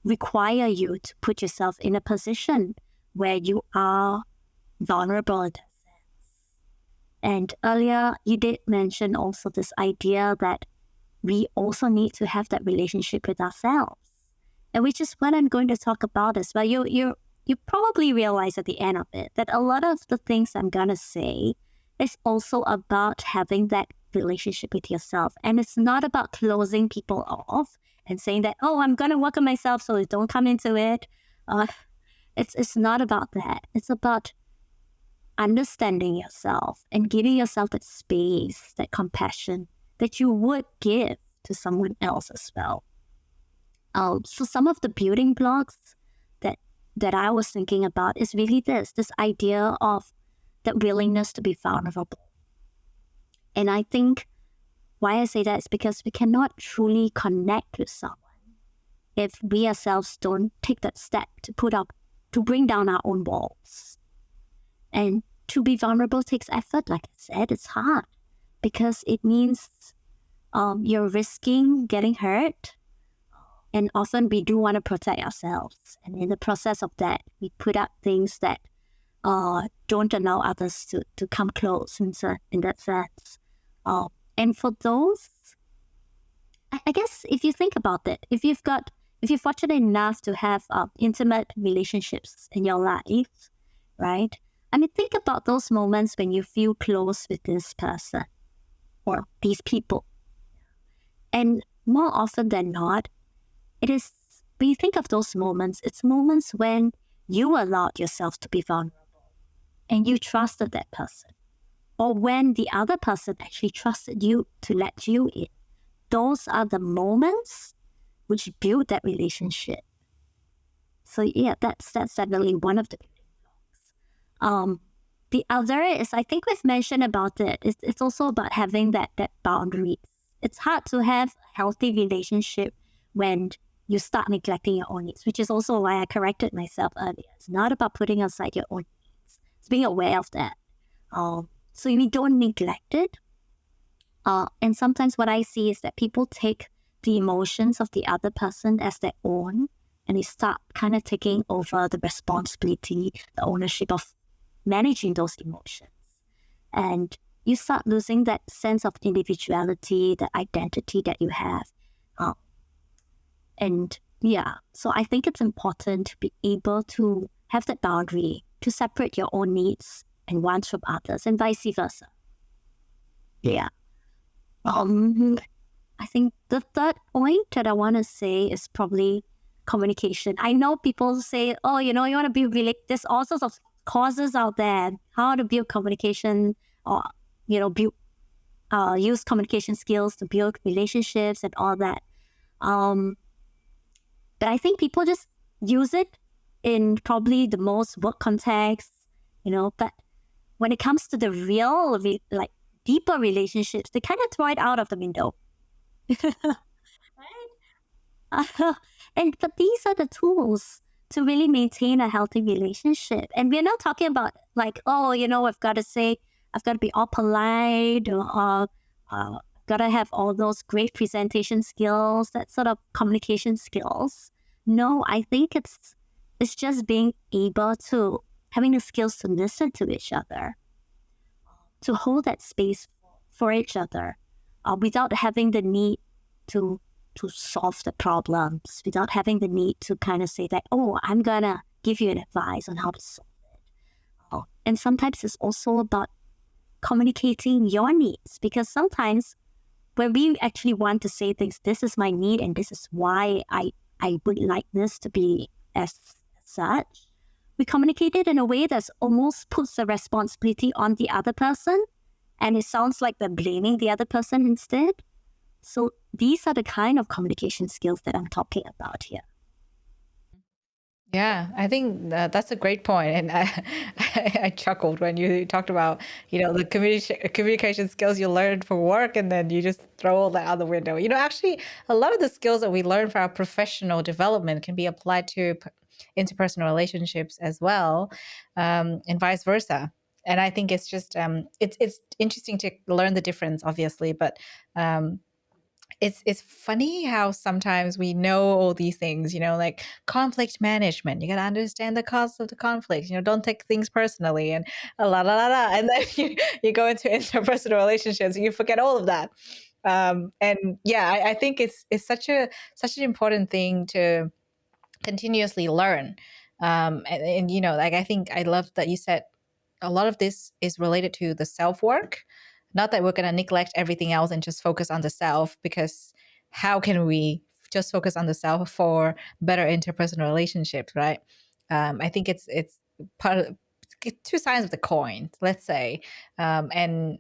require you to put yourself in a position where you are vulnerable in that sense. And earlier, you did mention also this idea that we also need to have that relationship with ourselves, and which is what I'm going to talk about as well. You probably realize at the end of it that a lot of the things I'm going to say is also about having that relationship with yourself. And it's not about closing people off and saying that, oh, I'm going to work on myself, so don't come into it. It's not about that. It's about understanding yourself and giving yourself that space, that compassion that you would give to someone else as well. So some of the building blocks that I was thinking about is really this idea of that willingness to be vulnerable. And I think why I say that is because we cannot truly connect with someone if we ourselves don't take that step to bring down our own walls. And to be vulnerable takes effort. Like I said, it's hard because it means you're risking getting hurt. And often we do want to protect ourselves. And in the process of that, we put up things that don't allow others to come close in that sense. And for those, I guess if you think about it, if you're fortunate enough to have intimate relationships in your life, right? I mean, think about those moments when you feel close with this person or these people. And more often than not, when you think of those moments, it's moments when you allowed yourself to be vulnerable and you trusted that person, or when the other person actually trusted you to let you in. Those are the moments which build that relationship. So yeah, that's definitely one of the building blocks. The other is, I think we've mentioned about it, it's also about having that boundaries. It's hard to have a healthy relationship when you start neglecting your own needs, which is also why I corrected myself earlier. It's not about putting aside your own needs. It's being aware of that. So you don't neglect it. And sometimes what I see is that people take the emotions of the other person as their own, and they start kind of taking over the responsibility, the ownership of managing those emotions. And you start losing that sense of individuality, the identity that you have. And yeah, so I think it's important to be able to have that boundary to separate your own needs and wants from others, and vice versa. Yeah. I think the third point that I want to say is probably communication. I know people say, oh, you want to build there's all sorts of courses out there, how to build communication, or, use communication skills to build relationships and all that. But I think people just use it in probably the most work contexts, but when it comes to the real, deeper relationships, they kind of throw it out of the window. And but these are the tools to really maintain a healthy relationship. And we're not talking about like, oh, I've got to be all polite or gotta have all those great presentation skills, that sort of communication skills. No, I think it's just being able to having the skills to listen to each other, to hold that space for each other, without having the need to solve the problems, without having the need to kind of say that, oh, I'm gonna give you an advice on how to solve it. And sometimes it's also about communicating your needs, because sometimes when we actually want to say things, this is my need and this is why I would like this to be as such, we communicate it in a way that almost puts the responsibility on the other person, and it sounds like we're blaming the other person instead. So these are the kind of communication skills that I'm talking about here. Yeah, I think that's a great point. And I chuckled when you talked about, the communication skills you learned for work and then you just throw all that out the window. Actually, a lot of the skills that we learn for our professional development can be applied to interpersonal relationships as well, and vice versa. And I think it's just it's interesting to learn the difference, obviously, but um, it's funny how sometimes we know all these things, like conflict management. You got to understand the cause of the conflict. Don't take things personally, and la la la la. And then you go into interpersonal relationships, and you forget all of that. And yeah, I think it's such an important thing to continuously learn. And like I think I love that you said a lot of this is related to the self work. Not that we're going to neglect everything else and just focus on the self, because how can we just focus on the self for better interpersonal relationships, right? I think it's part of two sides of the coin, let's say. And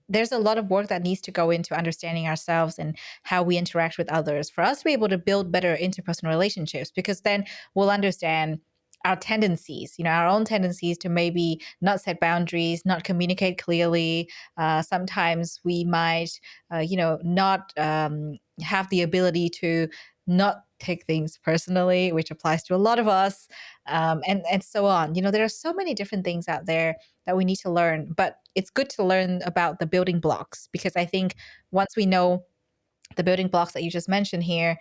there's a lot of work that needs to go into understanding ourselves and how we interact with others for us to be able to build better interpersonal relationships, because then we'll understand our tendencies, our own tendencies to maybe not set boundaries, not communicate clearly. Sometimes we might, not have the ability to not take things personally, which applies to a lot of us, and so on. There are so many different things out there that we need to learn, but it's good to learn about the building blocks, because I think once we know the building blocks that you just mentioned here,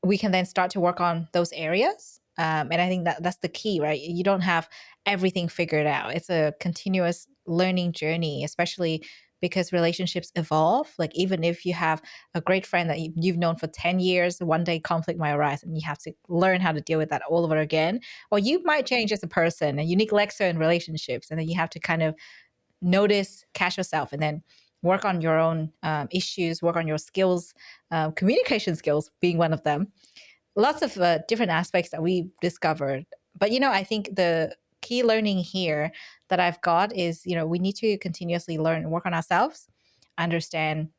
we can then start to work on those areas. And I think that that's the key, right? You don't have everything figured out. It's a continuous learning journey, especially because relationships evolve. Like even if you have a great friend that you've known for 10 years, one day conflict might arise and you have to learn how to deal with that all over again. Or you might change as a person and you neglect certain relationships, and then you have to kind of notice, catch yourself, and then work on your own issues, work on your skills, communication skills being one of them. Lots of different aspects that we discovered. But, I think the key learning here that I've got is, we need to continuously learn and work on ourselves, understand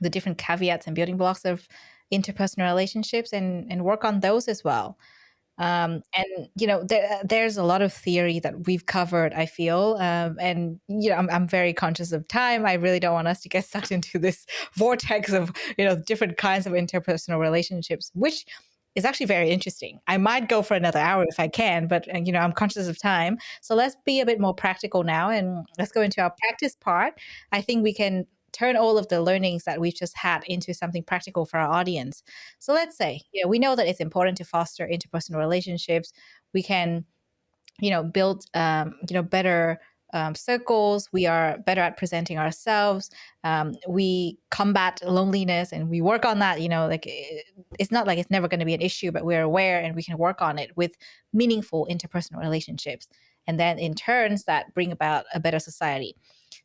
the different caveats and building blocks of interpersonal relationships, and work on those as well. And there's a lot of theory that we've covered, I feel, and I'm very conscious of time. I really don't want us to get sucked into this vortex of different kinds of interpersonal relationships, which is actually very interesting. I might go for another hour if I can, but I'm conscious of time, so let's be a bit more practical now and let's go into our practice part. I think we can turn all of the learnings that we've just had into something practical for our audience. So let's say, we know that it's important to foster interpersonal relationships. We can, build, better circles. We are better at presenting ourselves. We combat loneliness and we work on that. Like it's not like it's never going to be an issue, but we're aware and we can work on it with meaningful interpersonal relationships. And then in turns that bring about a better society.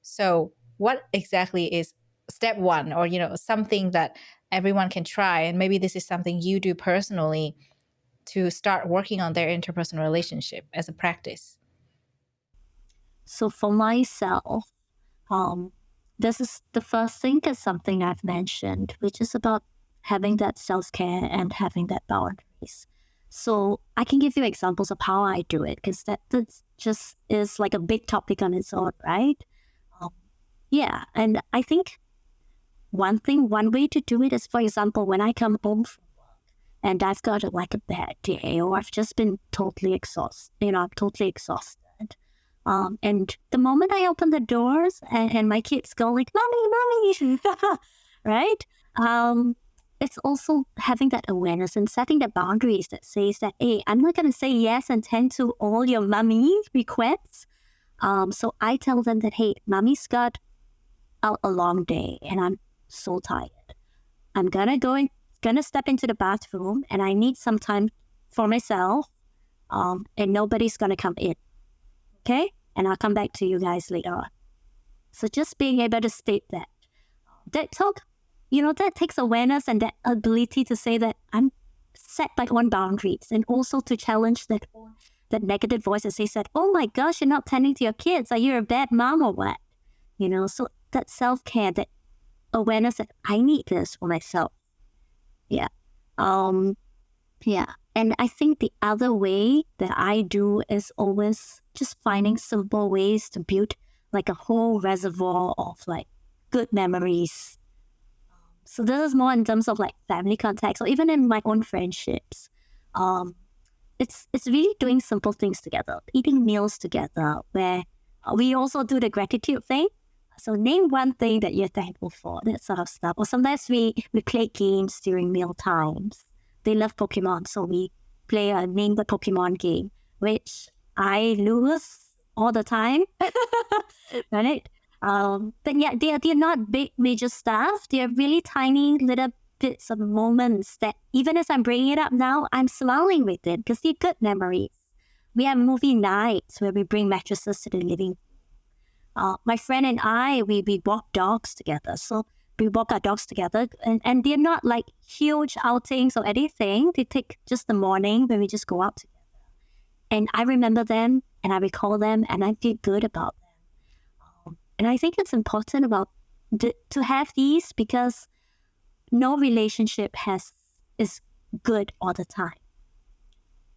So what exactly is step one, or something that everyone can try, and maybe this is something you do personally to start working on their interpersonal relationship as a practice? So for myself, um, this is the first thing is something I've mentioned, which is about having that self-care and having that boundaries. So I can give you examples of how I do it, because that just is like a big topic on its own, right? Um, yeah, and I think one way to do it is, for example, when I come home and I've got like a bad day, or I've just been totally exhausted, I'm totally exhausted. And the moment I open the doors and my kids go like, mommy, right? It's also having that awareness and setting the boundaries that says that, hey, I'm not going to say yes and tend to all your mommy requests. So I tell them that, hey, mommy's got out a long day and I'm so tired. I'm gonna step into the bathroom and I need some time for myself. And nobody's gonna come in. Okay? And I'll come back to you guys later on. So just being able to state that. That takes awareness and that ability to say that I'm set my own boundaries, and also to challenge that negative voice that says that, oh my gosh, you're not tending to your kids. Are you a bad mom or what? So that self-care, that awareness that I need this for myself. Yeah. Yeah. And I think the other way that I do is always just finding simple ways to build like a whole reservoir of like good memories. So this is more in terms of like family context, or even in my own friendships. It's really doing simple things together, eating meals together, where we also do the gratitude thing. So name one thing that you're thankful for, that sort of stuff. Or sometimes we play games during meal times. They love Pokemon, so we play a name the Pokemon game, which I lose all the time. Right? But yeah, they're not big major stuff. They're really tiny little bits of moments that even as I'm bringing it up now, I'm smiling with it because they're good memories. We have movie nights where we bring mattresses to the living room. My friend and I, we walk dogs together. So we walk our dogs together, and they're not like huge outings or anything. They take just the morning when we just go out together. And I remember them and I recall them and I feel good about them. And I think it's important to have these, because no relationship is good all the time.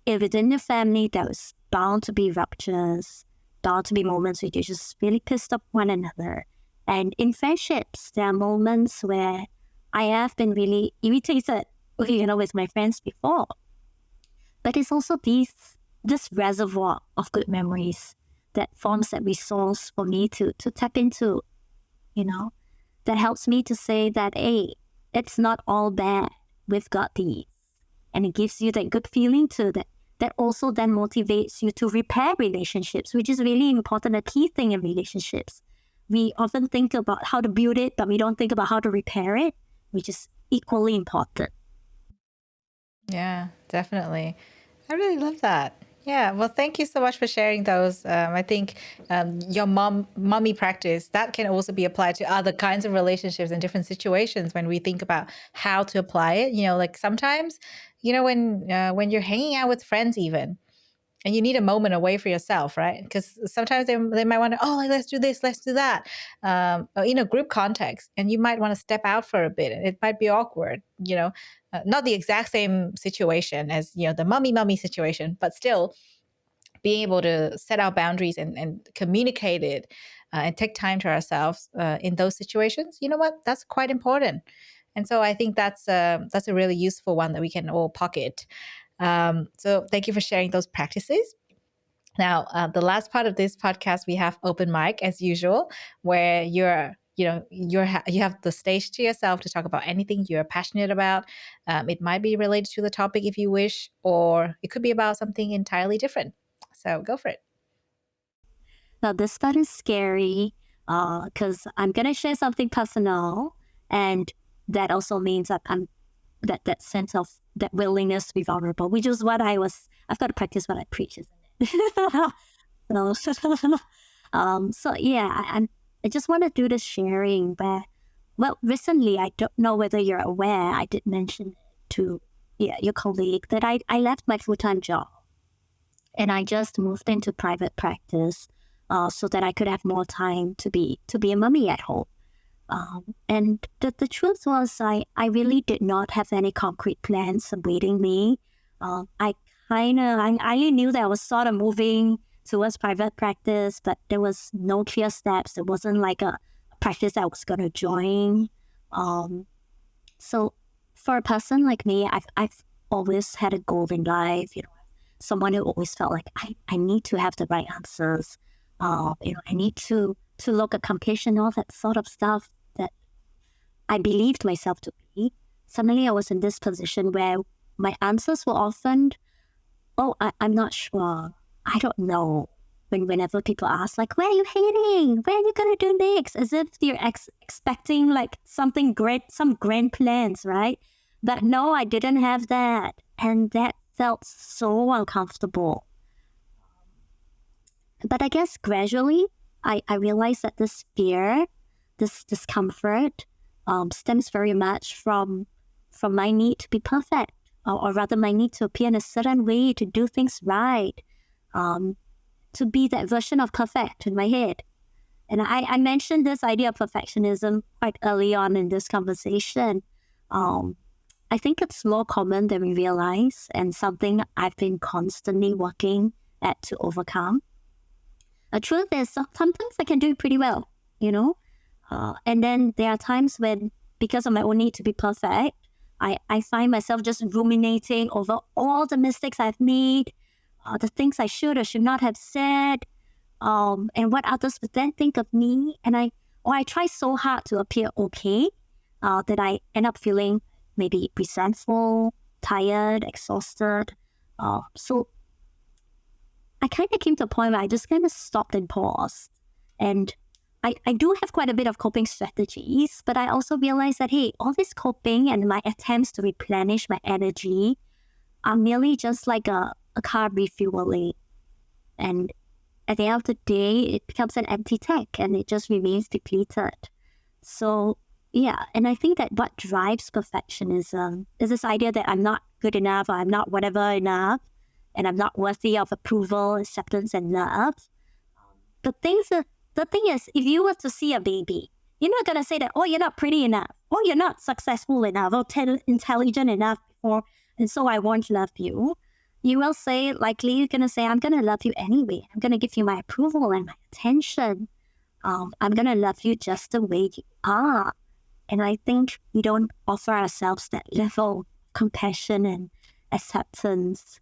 If within your family, there's bound to be ruptures, bound to be moments where you're just really pissed off one another. And in friendships, there are moments where I have been really irritated, with my friends before. But it's also this reservoir of good memories that forms that resource for me to tap into, that helps me to say that, hey, it's not all bad. We've got these. And it gives you that good feeling too, that also then motivates you to repair relationships, which is really important, a key thing in relationships. We often think about how to build it, but we don't think about how to repair it, which is equally important. Yeah, definitely. I really love that. Yeah, well, thank you so much for sharing those. I think your mommy practice, that can also be applied to other kinds of relationships and different situations when we think about how to apply it. Like sometimes, when you're hanging out with friends even, and you need a moment away for yourself, right? Because sometimes they might want to, like, let's do this, let's do that, or in a group context, and you might want to step out for a bit, and it might be awkward, not the exact same situation as the mummy situation, but still being able to set our boundaries and communicate it, and take time to ourselves in those situations. You know what? That's quite important. And so I think that's a really useful one that we can all pocket. So thank you for sharing those practices. Now, the last part of this podcast, we have open mic as usual, where you have the stage to yourself to talk about anything you're passionate about. It might be related to the topic if you wish, or it could be about something entirely different. So go for it. Now, this part is scary because I'm going to share something personal, and that also means that I'm that sense of that willingness to be vulnerable, which is what I've got to practice what I preach, isn't it? So yeah, I just want to do the sharing where, well, recently, I don't know whether you're aware, I did mention to your colleague that I left my full-time job and I just moved into private practice so that I could have more time to be a mommy at home. And the truth was, I really did not have any concrete plans awaiting me. I only knew that I was sort of moving towards private practice, but there was no clear steps. There wasn't like a practice I was going to join. So for a person like me, I've always had a goal in life, someone who always felt like I need to have the right answers. I need to look accomplished and all that sort of stuff that I believed myself to be. Suddenly I was in this position where my answers were often, oh, I'm not sure. I don't know. Whenever people ask, like, where are you heading? Where are you going to do next? As if you're expecting like something great, some grand plans, right? But no, I didn't have that. And that felt so uncomfortable. But I guess gradually, I realized that this fear, this discomfort, stems very much from my need to be perfect, or rather, my need to appear in a certain way, to do things right, um, to be that version of perfect in my head. And I mentioned this idea of perfectionism quite early on in this conversation. Um, I think it's more common than we realize, and something I've been constantly working at to overcome. The truth is, sometimes I can do it pretty well, you know? And then there are times when, because of my own need to be perfect, I find myself just ruminating over all the mistakes I've made, the things I should or should not have said, and what others would then think of me. I try so hard to appear okay, that I end up feeling maybe resentful, tired, exhausted. So I kind of came to a point where I just kind of stopped and paused. And I do have quite a bit of coping strategies, but I also realized that, hey, all this coping and my attempts to replenish my energy are merely just like a car refueling. And at the end of the day, it becomes an empty tank and it just remains depleted. So, yeah, and I think that what drives perfectionism is this idea that I'm not good enough, or I'm not whatever enough, and I'm not worthy of approval, acceptance, and love. The thing is, if you were to see a baby, you're not gonna say that, oh, you're not pretty enough, or you're not successful enough, or intelligent enough, and so I won't love you. You will say, likely, you're gonna say, I'm gonna love you anyway. I'm gonna give you my approval and my attention. I'm gonna love you just the way you are. And I think we don't offer ourselves that level of compassion and acceptance.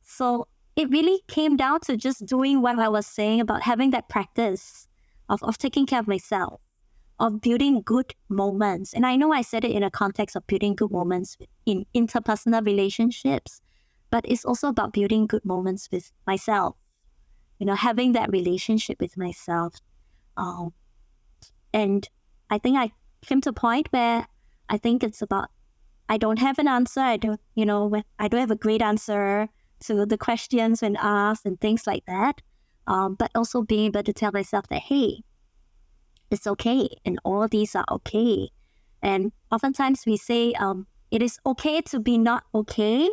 So it really came down to just doing what I was saying about having that practice of taking care of myself, of building good moments. And I know I said it in a context of building good moments in interpersonal relationships, but it's also about building good moments with myself, having that relationship with myself. Um, and I think I came to a point where I think it's about, I don't have an answer. I don't have a great answer to the questions when asked and things like that. But also being able to tell myself that, hey, it's okay, and all these are okay. And oftentimes we say, it is okay to be not okay.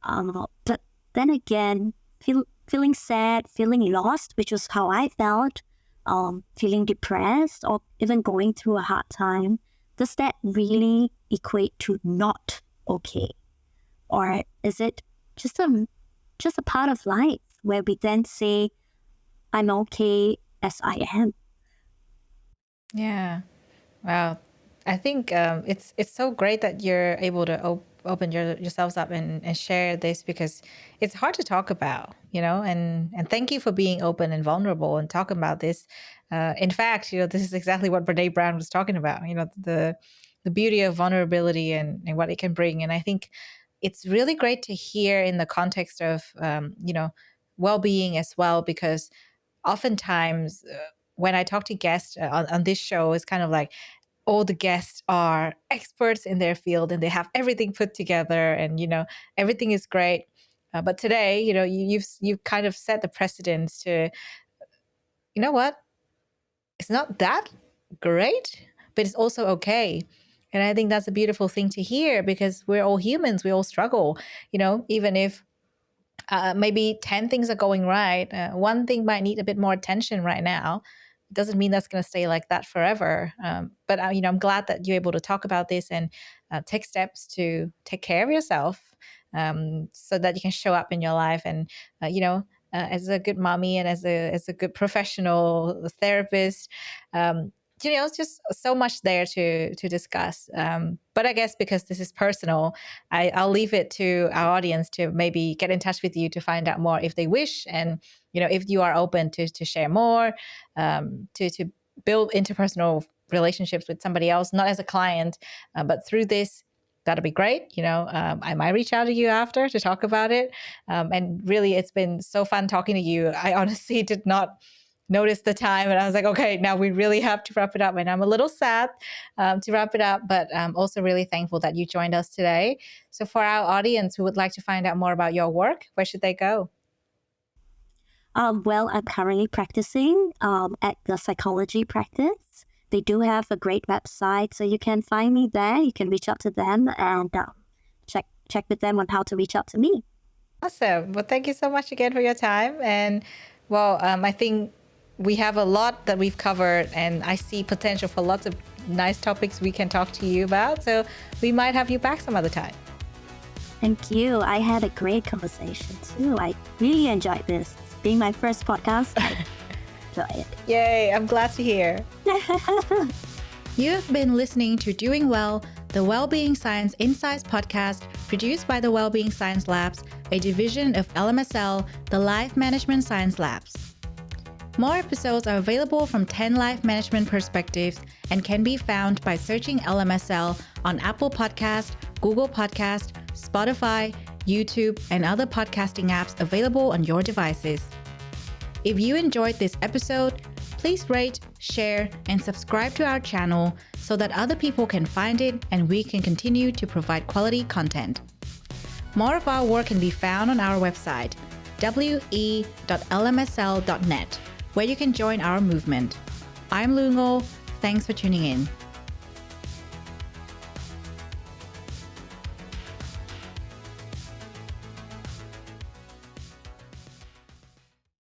But then again, feeling sad, feeling lost, which was how I felt, feeling depressed, or even going through a hard time, does that really equate to not okay? Or is it just a part of life where we then say, I'm okay as I am? Yeah. Wow. I think it's so great that you're able to open yourselves up and share this, because it's hard to talk about, and thank you for being open and vulnerable and talking about this. In fact, this is exactly what Brene Brown was talking about, the beauty of vulnerability and what it can bring. And I think it's really great to hear in the context of, well-being as well, because oftentimes when I talk to guests on this show, it's kind of like all the guests are experts in their field and they have everything put together, and everything is great. But today, you've kind of set the precedence to, you know what, it's not that great, but it's also okay. And I think that's a beautiful thing to hear, because we're all humans, we all struggle, even if maybe 10 things are going right. One thing might need a bit more attention right now. It doesn't mean that's going to stay like that forever. But I'm glad that you're able to talk about this and take steps to take care of yourself, so that you can show up in your life. And, as a good mommy and as a good professional therapist, it's just so much there to discuss. But I guess because this is personal, I'll leave it to our audience to maybe get in touch with you to find out more if they wish, and if you are open to share more, to build interpersonal relationships with somebody else, not as a client, but through this. That'll be great. I might reach out to you after to talk about it. And really, it's been so fun talking to you. I honestly did not notice the time, and I was like, okay, now we really have to wrap it up. And I'm a little sad to wrap it up, but I'm also really thankful that you joined us today. So for our audience who would like to find out more about your work, where should they go? Well, I'm currently practicing at the psychology practice. They do have a great website, so you can find me there. You can reach out to them and check with them on how to reach out to me. Awesome. Well, thank you so much again for your time. And well, I think we have a lot that we've covered, and I see potential for lots of nice topics we can talk to you about. So we might have you back some other time. Thank you. I had a great conversation too. I really enjoyed this. Being my first podcast, I enjoy it. Yay, I'm glad to hear. You have been listening to Doing Well, the Wellbeing Science Insights podcast produced by the Wellbeing Science Labs, a division of LMSL, the Life Management Science Labs. More episodes are available from 10 life management perspectives and can be found by searching LMSL on Apple Podcast, Google Podcast, Spotify, YouTube, and other podcasting apps available on your devices. If you enjoyed this episode, please rate, share, and subscribe to our channel so that other people can find it and we can continue to provide quality content. More of our work can be found on our website, we.lmsl.net, where you can join our movement. I'm Lu Ngo. Thanks for tuning in.